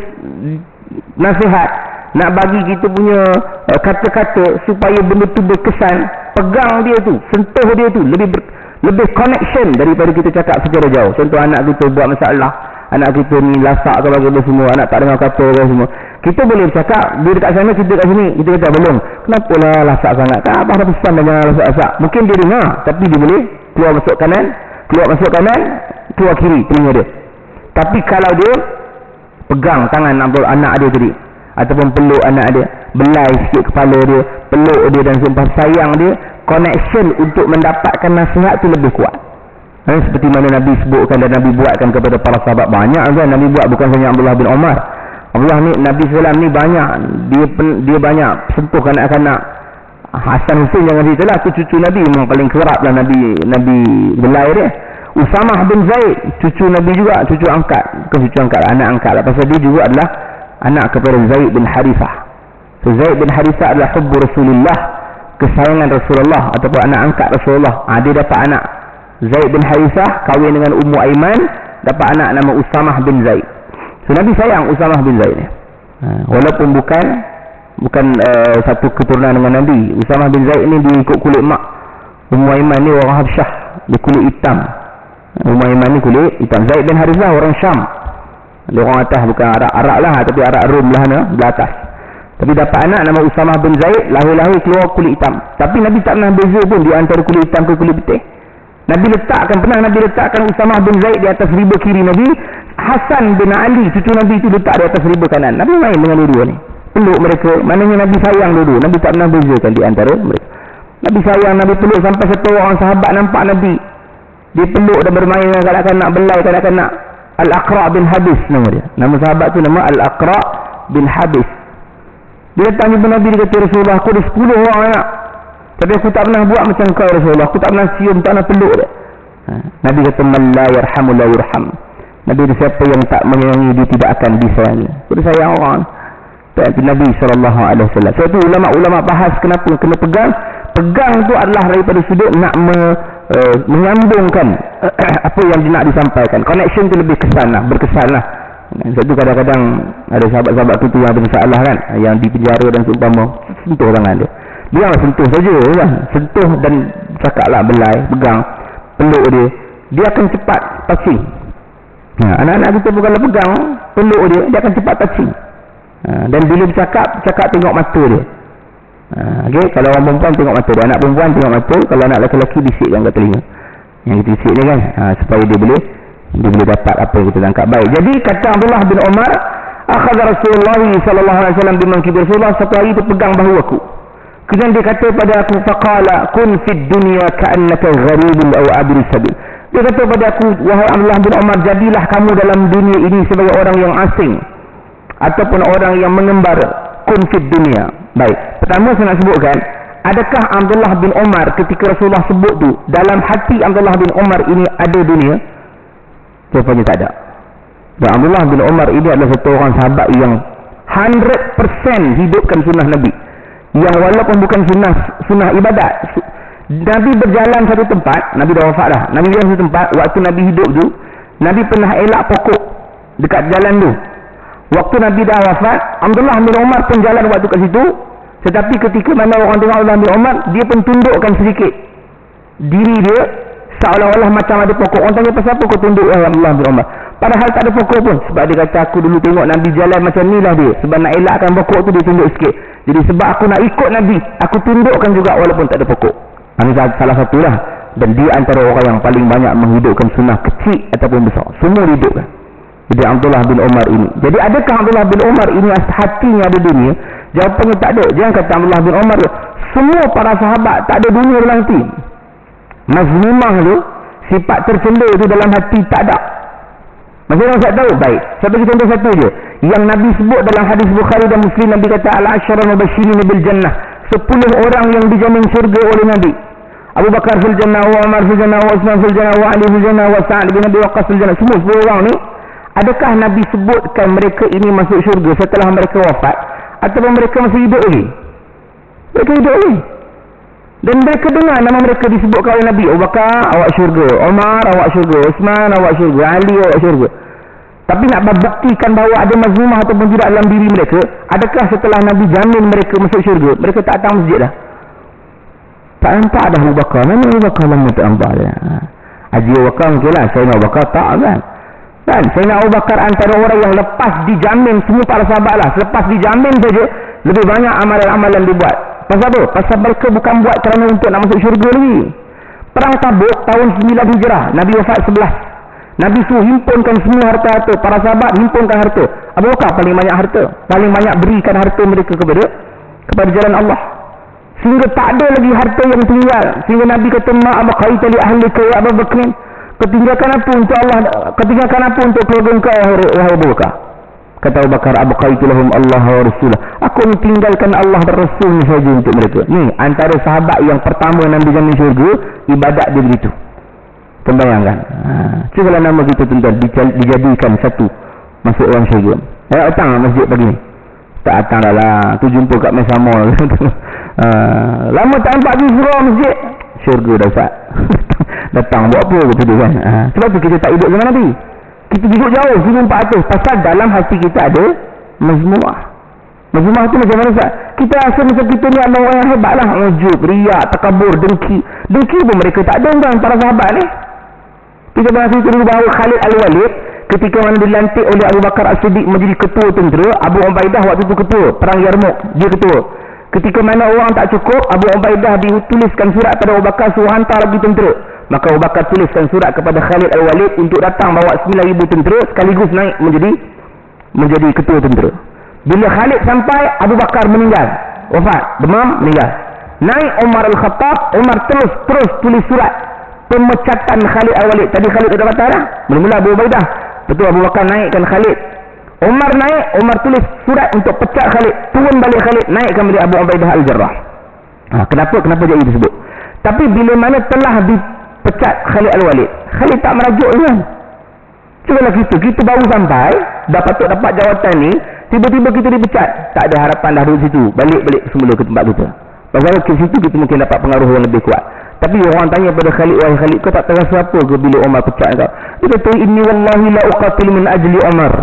nasihat, nak bagi kita punya kata-kata supaya benda tu berkesan, pegang dia tu, sentuh dia tu, lebih connection daripada kita cakap secara jauh. Contoh anak kita buat masalah, anak kita ni lasak kalau kita semua, anak tak dengar kata apa semua, kita boleh bercakap, dia dekat sana, kita dekat sini, kita kata belum, kenapa lah lasak sangat, kan abang dah pesan jangan lasak-lasak. Mungkin dia dengar, tapi dia boleh keluar masuk kanan, keluar kiri telinga dia. Tapi kalau dia pegang tangan anak dia tadi, ataupun peluk anak dia, belai sikit kepala dia, peluk dia dan sumpah sayang dia, connection untuk mendapatkan nasihat tu lebih kuat. Seperti mana Nabi sebutkan dan Nabi buatkan kepada para sahabat. Banyak kan Nabi buat, bukan hanya Abdullah bin Umar. Abdullah ni, Nabi SAW ni banyak, dia banyak sentuh kanak-kanak. Hasan Hussein jangan cerita lah, tu cucu Nabi memang paling kerap lah Nabi belai dia. Usamah bin Zaid, cucu Nabi juga, cucu angkat, bukan cucu angkat, anak angkat lah, pasal dia juga adalah anak kepada Zaid bin Harithah. So Zaid bin Harithah adalah hubbu Rasulullah, kesayangan Rasulullah, ataupun anak angkat Rasulullah. Dia dapat anak Zaid bin Harithah, kahwin dengan Ummu Aiman, dapat anak nama Usamah bin Zaid. So Nabi sayang Usamah bin Zaid ni, walaupun bukan satu keturunan dengan Nabi. Usamah bin Zaid ni dia ikut kulit mak. Ummu Aiman ni orang Habsyah, dia kulit hitam. Ummu Aiman ni kulit hitam. Zaid bin Harithah orang Syam, dia orang atas, bukan Arab lah, tapi Arab Rom lah belah atas. Tapi dapat anak nama Usamah bin Zaid, lahir-lahir keluar kulit hitam. Tapi Nabi tak pernah beza pun di antara kulit hitam ke kulit putih. Nabi letakkan Usamah bin Zaid di atas riba kiri Nabi. Hasan bin Ali, cucu Nabi itu letak di atas riba kanan. Nabi main dengan dua-dua ni, peluk mereka. Maknanya Nabi sayang dua-dua. Nabi tak pernah bezakan di antara mereka. Nabi sayang, Nabi peluk sampai satu orang sahabat nampak Nabi, dia peluk dan bermain dengan kanak-kanak, belai kanak-kanak. Al-Aqra bin Habis nama dia. Nama sahabat tu nama Al-Aqra bin Habis. Dia datang jumpa Nabi, dia kata, Rasulullah, aku ada 10 orang anak, tapi aku tak pernah buat macam kau Rasulullah. Aku tak pernah cium, tak pernah peluk dia. Nabi kata, man la yarhamu la yurham. Nabi kata, siapa yang tak menyayangi, dia tidak akan disayangi. Aku sayang orang. Tapi Nabi SAW. Sebab tu ulama-ulama bahas kenapa kena pegang. Pegang tu adalah daripada sudut nak menyambungkan apa yang dia nak disampaikan. Connection tu lebih berkesan lah. Sebab tu kadang-kadang ada sahabat-sahabat tu yang ada masalah kan, yang di penjara dan seumpama, sentuh tangan dia. Dia sentuh saja kan, sentuh dan cakap lah, belai, pegang, peluk dia akan cepat touching. Anak-anak kita bukanlah pegang, peluk dia akan cepat touching. Dan bila bercakap tengok mata dia. Okay? Kalau orang perempuan tengok mata dia, anak perempuan tengok mata, kalau anak lelaki bisikkan kat telinga. Yang kita bisik ni kan, supaya dia boleh dapat apa yang kita tangkap. Baik, jadi kata Abdullah bin Umar, akhadha Rasulullah sallallahu alaihi wasallam bimankibi Rasulullah, satu hari itu pegang bahu aku. Kemudian dia kata pada aku, faqala kun fid dunya ka'annaka gharibun aw abir sabil. Dia kata pada aku, wahai Abdullah bin Umar, jadilah kamu dalam dunia ini sebagai orang yang asing ataupun orang yang mengembara. Kun fid dunya. Baik, pertama saya nak sebutkan, adakah Abdullah bin Umar ketika Rasulullah sebut tu, dalam hati Abdullah bin Umar ini ada dunia? Jawapannya tak ada. Dan Abdullah bin Umar ini adalah satu orang sahabat yang 100% hidupkan sunnah Nabi, yang walaupun bukan sunnah ibadat. Nabi berjalan satu tempat, Nabi dah wafat dah, Nabi berjalan satu tempat, waktu Nabi hidup tu, Nabi pernah elak pokok dekat jalan tu. Waktu Nabi dah wafat, Abdullah bin Umar pun jalan waktu kat situ. Tetapi ketika mana orang tengok Abdullah bin Umar, dia pun tundukkan sedikit diri dia, seolah-olah macam ada pokok. Orang tanya, pasal apa kau tunduk Abdullah bin Umar? Padahal tak ada pokok pun. Sebab dia kata, aku dulu tengok Nabi jalan macam ni lah dia. Sebab nak elakkan pokok tu, dia tunduk sikit. Jadi sebab aku nak ikut Nabi, aku tundukkan juga walaupun tak ada pokok. Ini salah satu lah. Dan dia antara orang yang paling banyak menghidupkan sunnah, kecil ataupun besar, semua hidupkan. Jadi Abdullah bin Umar ini. Jadi adakah Abdullah bin Umar ini hatinya ada dunia? Jawapannya tak ada. Jangan kata Abdullah bin Umar, semua para sahabat tak ada dunia dalam hati. Mazmumah tu, sifat tercela tu dalam hati tak ada. Macam mana saya tahu? Baik, saya bagi contoh satu je, yang Nabi sebut dalam hadis Bukhari dan Muslim. Nabi kata, al-ashara mubashirin bil jannah, 10 orang yang dijamin syurga oleh Nabi. Abu Bakar fil jannah, wa Umar fil jannah, wa Uthman fil jannah, wa Ali fil jannah, wa Sa'ad bin Abi Waqqas fil jannah. Semua 10 orang ni, adakah Nabi sebutkan mereka ini masuk syurga setelah mereka wafat, ataupun mereka masih hidup lagi? Mereka hidup lagi. Dan mereka dengar nama mereka disebutkan oleh Nabi. Abu Bakar, awak syurga. Umar, awak syurga. Uthman, awak syurga. Ali, awak syurga. Tapi nak membuktikan bahawa ada mazmumah ataupun tidak dalam diri mereka, adakah setelah Nabi jamin mereka masuk syurga, mereka tak datang masjid dah? Tak nampak dah Abu Bakar. Mana Abu Bakar lama tak nampak dia. Haji Abu Bakar mungkin lah. Sayyidina Abu Bakar tak kan. Kan? Sayyidina Abu Bakar antara orang yang lepas dijamin semua para sahabat lah. Selepas dijamin saja, lebih banyak amalan-amalan dibuat. Pasal apa? Pasal mereka bukan buat kerana untuk nak masuk syurga lagi. Perang Tabuk tahun 9 Hijrah. Nabi wafat 11. Nabi suruh himpunkan semua harta-harta. Para sahabat himpunkan harta. Abu Bakar paling banyak harta. Paling banyak berikan harta mereka kepada jalan Allah. Sehingga tak ada lagi harta yang tinggal. Sehingga Nabi kata, ma'abaqaita li ahlika ya Abu Bakr. Ketinggalkan apa untuk Allah? Ketinggalkan apa untuk keluarga engkau, wahai Abu Bakar? Kata Abu Bakar, abqaitu lahum Allah wa Rasulah. Aku meninggalkan Allah dan Rasulnya saja untuk mereka. Ni antara sahabat yang pertama Nabi jamin syurga, ibadat dia begitu. Pembayangkan. Cubalah nama kita tuan-tuan dijadikan satu masuk orang syurga. Datang masjid pagi ni. Tak datang dah lah. Tu jumpa kat Mesa Mall. Lama tak nampak pergi surau masjid. Syurga dah Ustaz. Datang buat apa kata dia kan. Sebab tu kita tak hidup zaman Nabi. Kita duduk jauh 1400. Pasal dalam hati kita ada mazmumah. Mazmumah tu macam mana Ustaz? Kita rasa macam kita ni adalah orang yang hebat lah. Ujub, riak, takabur, dengki. Dengki pun mereka tak ada kan para sahabat ni. Kita pernah cerita dulu bahawa Khalid Al-Walid ketika mana dilantik oleh Abu Bakar As-Siddiq menjadi ketua tentera, Abu Ubaidah waktu itu ketua perang Yarmouk, dia ketua. Ketika mana orang tak cukup, Abu Ubaidah dituliskan surat pada Abu Bakar suruh hantar lagi tentera. Maka Abu Bakar tuliskan surat kepada Khalid Al-Walid untuk datang bawa 9,000 tentera sekaligus naik menjadi ketua tentera. Bila Khalid sampai, Abu Bakar meninggal, wafat, demam, meninggal. Naik Umar Al-Khattab, Umar terus tulis surat pemecatan Khalid Al-Walid. Tadi Khalid dah patah dah. Mula-mula Abu Ubaidah. Betul, Abu Bakar naikkan Khalid. Umar naik, Umar tulis surat untuk pecat Khalid. Turun balik Khalid, naikkan balik Abu Ubaidah Al-Jarrah. Kenapa jadi disebut? Tapi bila mana telah dipecat Khalid Al-Walid, Khalid tak merajuk kan? Cubalah kita baru sampai, dah patut dapat jawatan ni, tiba-tiba kita dipecat. Tak ada harapan dah duduk situ. Balik semula ke tempat kita. Pasal ke situ kita mungkin dapat pengaruh yang lebih kuat. Tapi orang tanya pada Khalid, wahai Khalid, kau tak terasa apa ke bila Umar pecat kau? Dia kata, inni wallahi la uqatil min ajli Umar,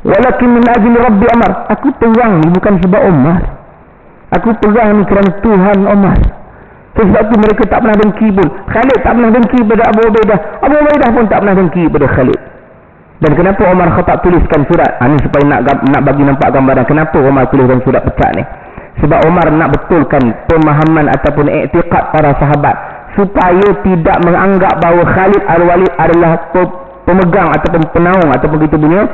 walakin min ajli Rabbi Umar. Aku perang ni bukan sebab Umar. Aku perang ni kerana Tuhan Umar. Sebab tu mereka tak pernah dengki pun. Khalid tak pernah dengki pada Abu Ubaidah. Abu Ubaidah pun tak pernah dengki pada Khalid. Dan kenapa Umar Khattab tuliskan surat? Ini supaya nak bagi nampak gambaran kenapa Umar tuliskan surat pecat ni. Sebab Umar nak betulkan pemahaman ataupun i'tiqad para sahabat supaya tidak menganggap bahawa Khalid Al-Walid adalah pemegang ataupun penaung ataupun kita punya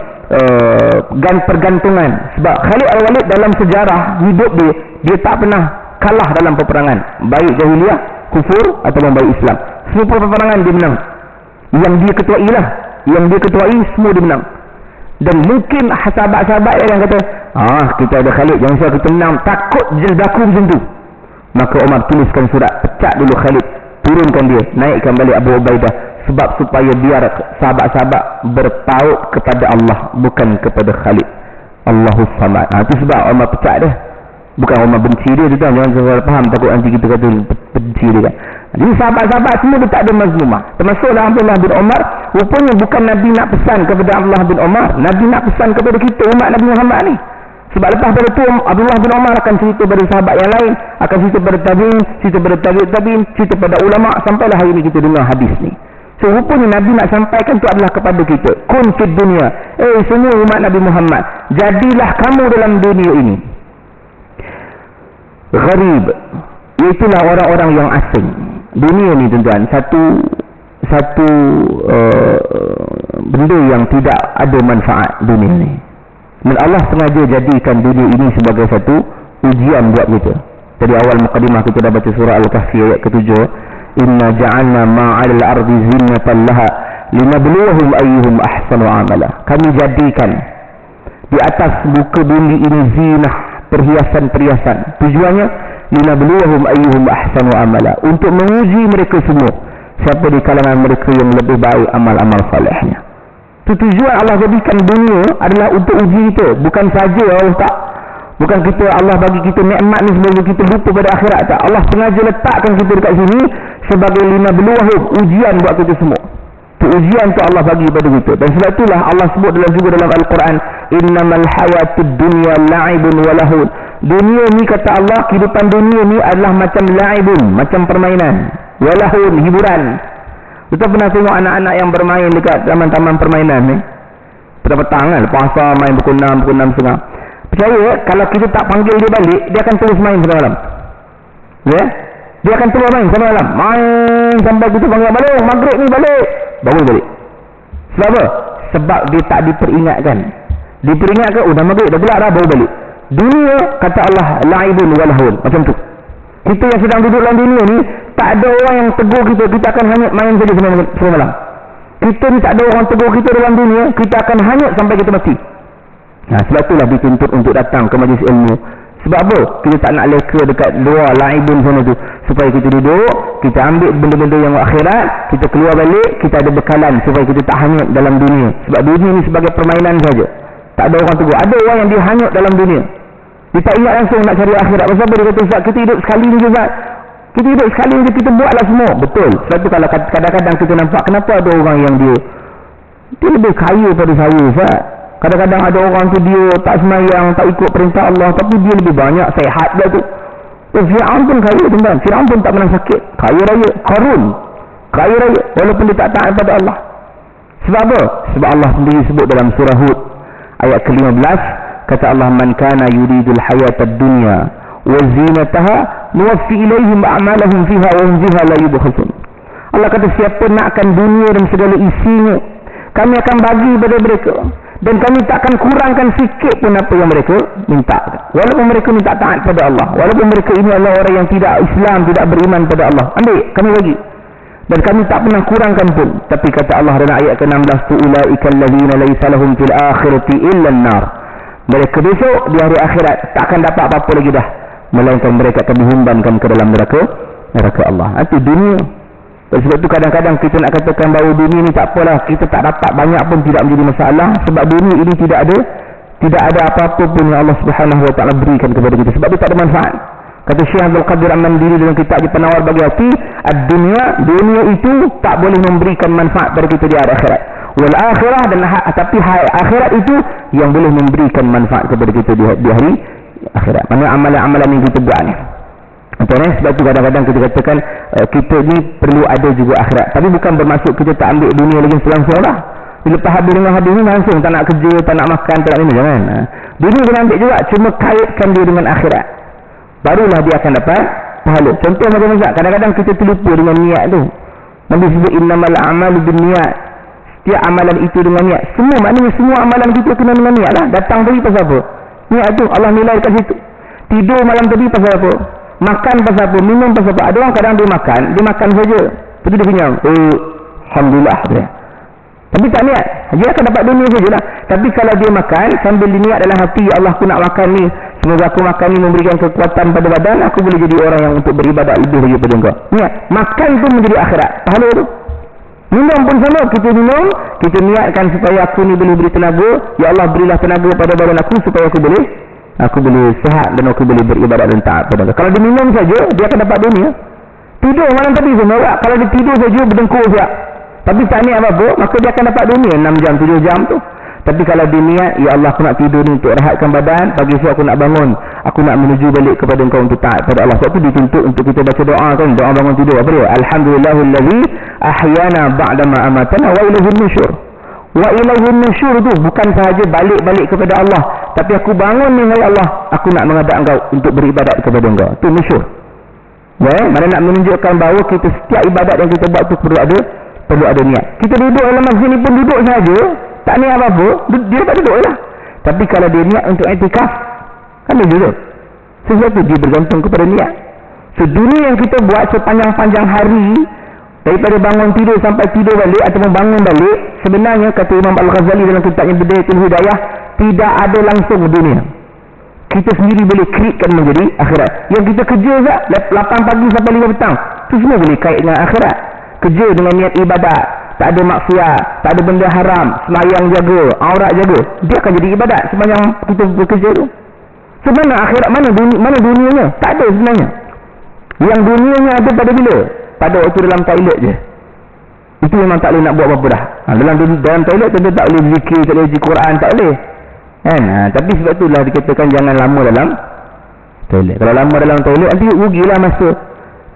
pergantungan. Sebab Khalid Al-Walid dalam sejarah hidup dia tak pernah kalah dalam peperangan, baik jahiliyah, kufur ataupun baik Islam. Semua peperangan dia menang. Yang dia ketuai semua dia menang. Dan mungkin sahabat-sahabat yang kata, kita ada Khalid, jangan salah kita menang, takut dia berlaku macam tu. Maka Umar tuliskan surat, pecat dulu Khalid, turunkan dia, naikkan balik Abu Ubaidah, sebab supaya biar sahabat-sahabat berpaut kepada Allah, bukan kepada Khalid. Allahus Samad. Itu sebab Umar pecat dia. Bukan Umar benci dia tu kan, jangan salah faham, takut nanti kita kata benci dia kan. Jadi sahabat-sahabat semua dia tak ada mazmumah. Termasuklah Abdullah bin Umar. Rupanya bukan Nabi nak pesan kepada Abdullah bin Umar, Nabi nak pesan kepada kita umat Nabi Muhammad ni. Sebab lepas pada tu Abdullah bin Umar akan cerita pada sahabat yang lain, akan cerita pada tabi'in, cerita pada tabi'in, cerita pada ulama, sampailah hari ni kita dengar hadis ni. So rupanya Nabi nak sampaikan tu adalah kepada kita. Kun fid dunia. Semua umat Nabi Muhammad, jadilah kamu dalam dunia ini gharib, itulah orang-orang yang asing. Dunia ni tuan-tuan, satu benda yang tidak ada manfaat dunia ni. Dan Allah sengaja jadikan dunia ini sebagai satu ujian buat kita. Dari awal mukadimah kita dah baca surah Al-Kahfi ayat ke-7. Inna ja'alna ma'al ardi zinatan laha linabluwahum ayyuhum ahsanu amala. Kami jadikan di atas muka bumi ini zinah, perhiasan-perhiasan. Tujuannya linabluwahum ayyuhum ahsanu amala, untuk menguji mereka semua siapa di kalangan mereka yang lebih baik amal-amal salihnya. Itu tujuan Allah jadikan dunia adalah untuk uji kita. Bukan saja Allah tak, bukan kita Allah bagi kita nikmat ni sebagai kita lupa pada akhirat, tak. Allah sengaja letakkan kita dekat sini sebagai linabluwahum, ujian buat kita semua. Itu ujian tu Allah bagi pada kita. Dan sebab itulah Allah sebut juga dalam Al-Quran, innamal hayatud dunya la'ibun wa lahun. dunia ni kata Allah, kehidupan dunia ni adalah macam la'ibun, macam permainan, walahun, hiburan. Kita pernah tengok anak-anak yang bermain dekat taman-taman permainan ni, pada petang kan, lepas asar main pukul 6:30. Percaya kalau kita tak panggil dia balik, dia akan terus main sampai malam. Ya, dia akan terus main sampai malam, main sampai kita panggil balik, maghrib ni balik, baru balik. Sebab apa? Sebab dia tak diperingatkan. Diperingatkan, dah maghrib dah gelap dah, baru balik. Dunia kata Allah la'ibun walahun, macam tu. Kita yang sedang duduk dalam dunia ni, tak ada orang yang tegur kita, kita akan hanyut main saja semua malam. Kita ni tak ada orang tegur kita dalam dunia, kita akan hanyut sampai kita mati. Sebab itulah dituntut untuk datang ke majlis ilmu. Sebab apa? Kita tak nak leka dekat luar la'ibun sana tu. Supaya kita duduk, kita ambil benda-benda yang akhirat, kita keluar balik, kita ada bekalan supaya kita tak hanyut dalam dunia. Sebab dunia ni sebagai permainan saja. Tak ada orang tegur. Ada orang yang dia hanyut dalam dunia. Dia tak ingat langsung nak cari akhirat. Sebab apa dia kata, Ustaz, kita hidup sekali ni Ustaz. Kita hidup sekali ni, kita buatlah semua. Betul. Sebab tu kalau kadang-kadang kita nampak, kenapa ada orang yang dia lebih kaya pada saya Ustaz. Kadang-kadang ada orang tu dia tak semayang, tak ikut perintah Allah, tapi dia lebih banyak sihat dia tu. Fir'aun pun kaya tuan-tuan. Fir'aun pun tak pernah sakit. Kaya raya. Qarun kaya raya, walaupun dia tak taat kepada Allah. Sebab apa? Sebab Allah sendiri sebut dalam surah Hud ayat ke-15, kata Allah, man kana yuridul hayatad dunya wa zinataha nuwaffi ilaihim a'malahum fiha wa hum fiha la yubkhasun. Allah kata, siapa nakkan dunia dan segala isinya, kami akan bagi pada mereka, dan kami tak akan kurangkan sikit pun apa yang mereka minta. Walaupun mereka minta taat pada Allah, walaupun mereka ini adalah orang yang tidak Islam, tidak beriman pada Allah, ambil, kami bagi. Dan kami tak pernah kurangkan pun. Tapi kata Allah dalam ayat ke-16 tu, ulaika allazina laysa lahum fil akhirati illa an-nar. Mereka besok di hari akhirat tak akan dapat apa-apa lagi dah, melainkan mereka akan dihumbankan ke dalam neraka Allah. Itu dunia. Sebab tu kadang-kadang kita nak katakan bahawa dunia ni tak apalah, kita tak dapat banyak pun tidak menjadi masalah. Sebab dunia ini tidak ada apa-apa pun yang Allah Subhanahu Wa Taala berikan kepada kita. Sebab dia tak ada manfaat. Kata Syekh Abdul Qadir Al-Mandiri dalam kitabnya Penawar Bagi Hati, dunia itu tak boleh memberikan manfaat pada kita di hari akhirat. Wal akhirah, dan tapi akhirat itu yang boleh memberikan manfaat kepada kita di hari akhirat. Mana amalan-amalan yang kita buat ni. Sebab tu kadang-kadang kita katakan kita ni perlu ada juga akhirat. Tapi bukan bermaksud kita tak ambil dunia lagi selang-selang lah. Lepas habis dengan hadis ni langsung tak nak kerja, tak nak makan, tak nak minum, jangan. Dunia kena ambil juga, cuma kaitkan dia dengan akhirat, barulah dia akan dapat pahala. Contoh macam ni, kadang-kadang kita terlupa dengan niat tu. Nabi sebut innamal a'malu binniyat. Setiap amalan itu dengan niat. Maknanya semua amalan kita kena dengan niat lah. Datang tadi pasal apa? Niat tu Allah nilai kat situ. Tidur malam tadi pasal apa? Makan pasal apa? Minum pasal apa? Ada orang kadang dia makan saja, lepas tu dia kenyang, alhamdulillah dia. Tapi tak niat, dia akan dapat dunia sajalah. Tapi kalau dia makan sambil niat dalam hati, Allah aku nak makan ni, semoga aku makan ni memberikan kekuatan pada badan, aku boleh jadi orang yang untuk beribadat lebih daripada engkau. Niat, makan pun menjadi akhirat, pahala tu. Minum pun sama, kita minum, kita niatkan supaya aku ni boleh beri tenaga. Ya Allah, berilah tenaga pada badan aku supaya aku boleh sehat dan aku boleh beribadat dan taat pada Allah. Kalau dia minum saja, dia akan dapat dunia. Tidur malam tadi semua, kalau dia tidur saja berdengkur siap, tapi tak niat apa-apa, maka dia akan dapat dunia 6 jam, 7 jam tu. Tapi kalau dia niat, ya Allah aku nak tidur ni untuk rehatkan badan, pagi esok aku nak bangun, aku nak menuju balik kepada engkau untuk taat pada Allah. Sebab tu dituntut untuk kita baca doa kan, doa bangun tidur. Apa dia? Alhamdulillahillazi ahyana ba'dama amatana wa ilaihil nusyur. Wa ilaihil nusyur tu bukan sahaja balik kepada Allah, tapi aku bangun ni hai Allah, aku nak menghadap engkau untuk beribadat kepada engkau. Tu nusyur. Ya, mana nak menunjukkan bahawa kita setiap ibadat yang kita buat tu perlu ada niat. Kita duduk dalam masjid ni pun duduk saja, tak niat apa-apa, dia dapat duduk lah. Tapi kalau dia niat untuk iktikaf, kan dia duduk. Sesuatu dia bergantung kepada niat. So dunia yang kita buat sepanjang-panjang hari, daripada bangun tidur sampai tidur balik ataupun bangun balik, sebenarnya kata Imam Al-Ghazali dalam kitabnya Bidayatul Hidayah, tidak ada langsung dunia. Kita sendiri boleh createkan menjadi akhirat. Yang kita kerja je 8 pagi sampai 5 petang, itu semua boleh kait dengan akhirat. Kerja dengan niat ibadat, tak ada maksiat, tak ada benda haram, semayang jaga, aurat jaga, dia akan jadi ibadat sepanjang kita bekerja tu. Sebenarnya akhirat mana dunianya? Tak ada sebenarnya. Yang dunianya ada pada bila? Pada waktu dalam toilet je. Itu memang tak boleh nak buat apa-apa dah. Dalam toilet tentu tak boleh zikir, tak boleh zikir Quran, tak boleh kan. Tapi sebab itulah dikatakan jangan lama toilet. Kalau lama dalam toilet nanti rugilah masa.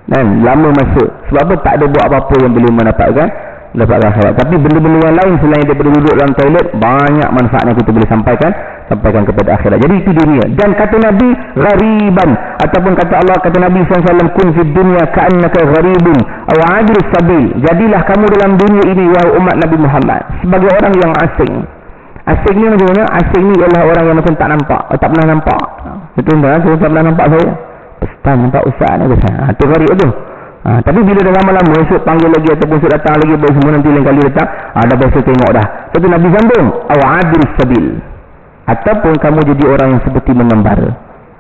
Kan? Lama masa. Sebab apa? Tak ada buat apa-apa yang boleh mendapatkan akhirat. Tapi benda-benda yang lain selain daripada duduk dalam toilet, banyak manfaat yang kita boleh sampaikan kepada akhirat. Jadi itu dunia. Dan kata Nabi, ghariban, ataupun kata Allah, kata Nabi SAW, kun fid dunya ka'annaka gharibun aw 'abir sabil. Jadilah kamu dalam dunia ini, wahai umat Nabi Muhammad, sebagai orang yang asing. Asing ni macam mana? Asing ni ialah orang yang macam tak nampak, tak pernah nampak. Betul tak? Saya tak pernah nampak saya. Ustaz nampak ustaz ni besar. Tu gharib tu. Tapi bila dah lama-lama esok panggil lagi ataupun esok datang lagi, baru semua nanti lain kali datang, dah biasa tengok dah. Lepas tu Nabi sambung, aw 'abir sabil, ataupun kamu jadi orang yang seperti mengembara.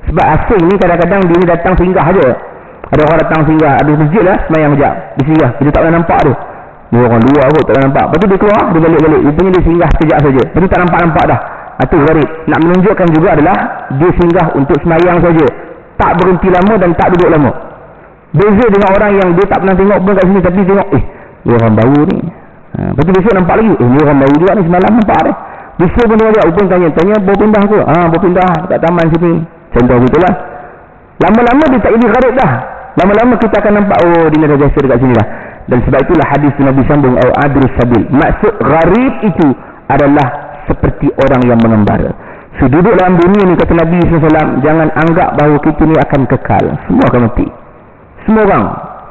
Sebab asing ni kadang-kadang dia ni datang singgah aja. Ada orang datang singgah, ada masjid lah, semayang sekejap, dia singgah, dia tak pernah nampak tu. Dia orang luar kot, tak pernah nampak. Lepas tu dia keluar, dia balik-balik, rupanya dia singgah sekejap saja. Lepas tu tak nampak-nampak dah. Itu gharib. Nak menunjukkan juga adalah dia singgah untuk semayang saja, tak berhenti lama dan tak duduk lama. Beza dengan orang yang dia tak pernah tengok pun kat sini, tapi tengok, dia orang baru ni. Lepas tu besok nampak lagi, ni orang baru juga ni, semalam nampak dah. Besok pun tengok, pun tanya, bawa pindah ke? Bawa pindah kat taman sini. Contoh gitulah. Lama-lama dia tak jadi gharib dah. Lama-lama kita akan nampak, dia dah biasa dekat sini dah. Dan sebab itulah hadis Nabi sambung, au adrus sabil. Maksud gharib itu adalah seperti orang yang mengembara. So, duduk dalam dunia ni, kata Nabi SAW, jangan anggap bahawa kita ni akan kekal. Semua akan mati. Semua orang,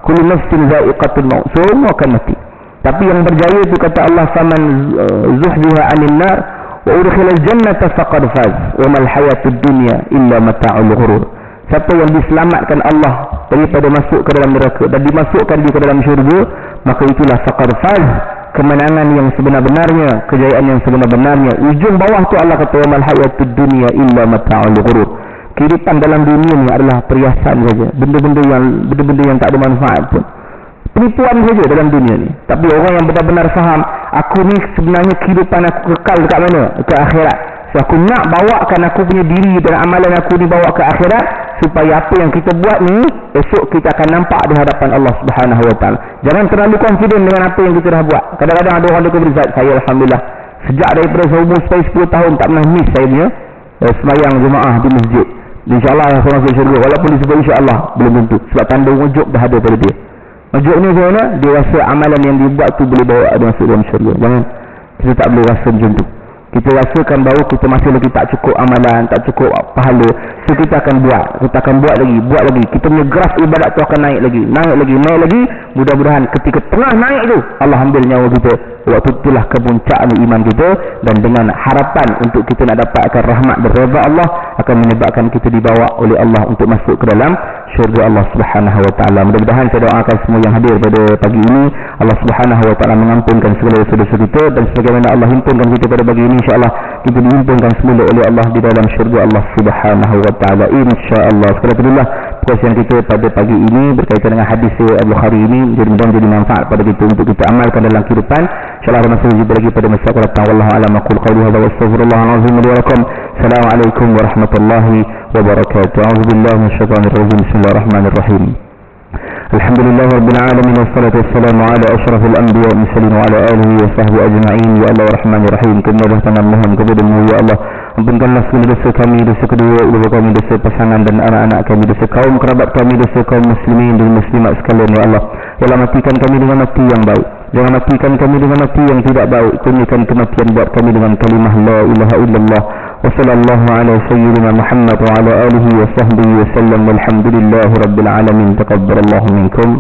kullu nafsin za'iqatul maut, semua akan mati. Tapi yang berjaya itu kata Allah, faman zuhziha 'anil nar wa udkhilal jannata faqad faz wa mal hayatud dunya illa mata'ul ghurur. Siapa yang diselamatkan Allah daripada masuk ke dalam neraka dan dimasukkan dia ke dalam syurga, maka itulah faqad faz, kemenangan yang sebenar-benarnya, kejayaan yang sebenar-benarnya. Ujung bawah tu Allah kata, wa mal hayatud dunya illa mata'ul ghurur. Kehidupan dalam dunia ni adalah perhiasan saja, benda-benda yang tak ada manfaat pun, penipuan saja dalam dunia ni. Tapi orang yang benar-benar faham, aku ni sebenarnya kehidupan aku kekal dekat mana? Ke akhirat. So aku nak bawakan aku punya diri dan amalan aku ni bawa ke akhirat, supaya apa yang kita buat ni esok kita akan nampak di hadapan Allah Subhanahu Wa Taala. Jangan terlalu confident dengan apa yang kita dah buat. Kadang-kadang ada orang dia berzat, saya alhamdulillah sejak daripada saya umur 10 tahun tak pernah miss saya punya semayang jemaah di masjid. InsyaAllah yang seorang masuk syurga, walaupun disebut insyaAllah, belum tentu. Sebab tanda wujud dah ada pada dia. Wujud ni macam mana? Dia rasa amalan yang dia buat tu boleh bawa dia masuk dalam syurga. Jangan, kita tak boleh rasa macam tu. Kita rasakan bahawa kita masih lagi tak cukup amalan, tak cukup pahala. So kita akan buat lagi. Kita punya graf ibadat tu akan naik lagi. Mudah-mudahan ketika tengah naik tu, Allah ambil nyawa kita. Waktu itulah kepuncaknya iman kita, dan dengan harapan untuk kita nak dapatkan rahmat dan redha Allah, akan menyebabkan kita dibawa oleh Allah untuk masuk ke dalam syurga Allah Subhanahu Wa Taala. Mudah-mudahan saya doakan semua yang hadir pada pagi ini, Allah Subhanahu Wa Taala mengampunkan segala dosa-dosa kita, dan sebagaimana Allah himpunkan kita pada pagi ini, insya-Allah kita dihimpunkan semula oleh Allah di dalam syurga Allah Subhanahu Wa Taala, insya-Allah. Alhamdulillah, perkongsian kita pada pagi ini berkaitan dengan hadis Al-Bukhari ini menjadi manfaat pada kita untuk kita amalkan dalam kehidupan. InsyaAllah ada masa jumpa lagi pada masa akan datang. Wallahu a'lam, aqul qawli hadza wa astaghfirullahal azim li wa lakum. Assalamualaikum warahmatullahi wabarakatuh. A'udzubillahi minasyaitonir rajim. Bismillahirrahmanirrahim. Alhamdulillah rabbil alamin, wassalatu wassalamu ala asyrafil anbiya wal mursalin wa ala alihi wa sahbihi ajma'in. Ya Allah rahmanir rahim, kami mohon kepadamu ya Allah, ampunkanlah segala dosa kami, dosa kedua ibu kami, dosa pasangan dan anak-anak kami, dosa kaum kerabat kami, dosa kaum muslimin dan muslimat sekalian ya Allah. Ya Allah, matikan kami dengan mati yang baik, jangan matikan kami dengan mati yang tidak baik. Kurniakan kematian buat kami dengan kalimah la ilaha illallah. Wa sallallahu ala sayyidina Muhammad wa ala alihi wa sahbihi wa sallam. Walhamdulillahi rabbil alamin. Taqabbalallahu minkum.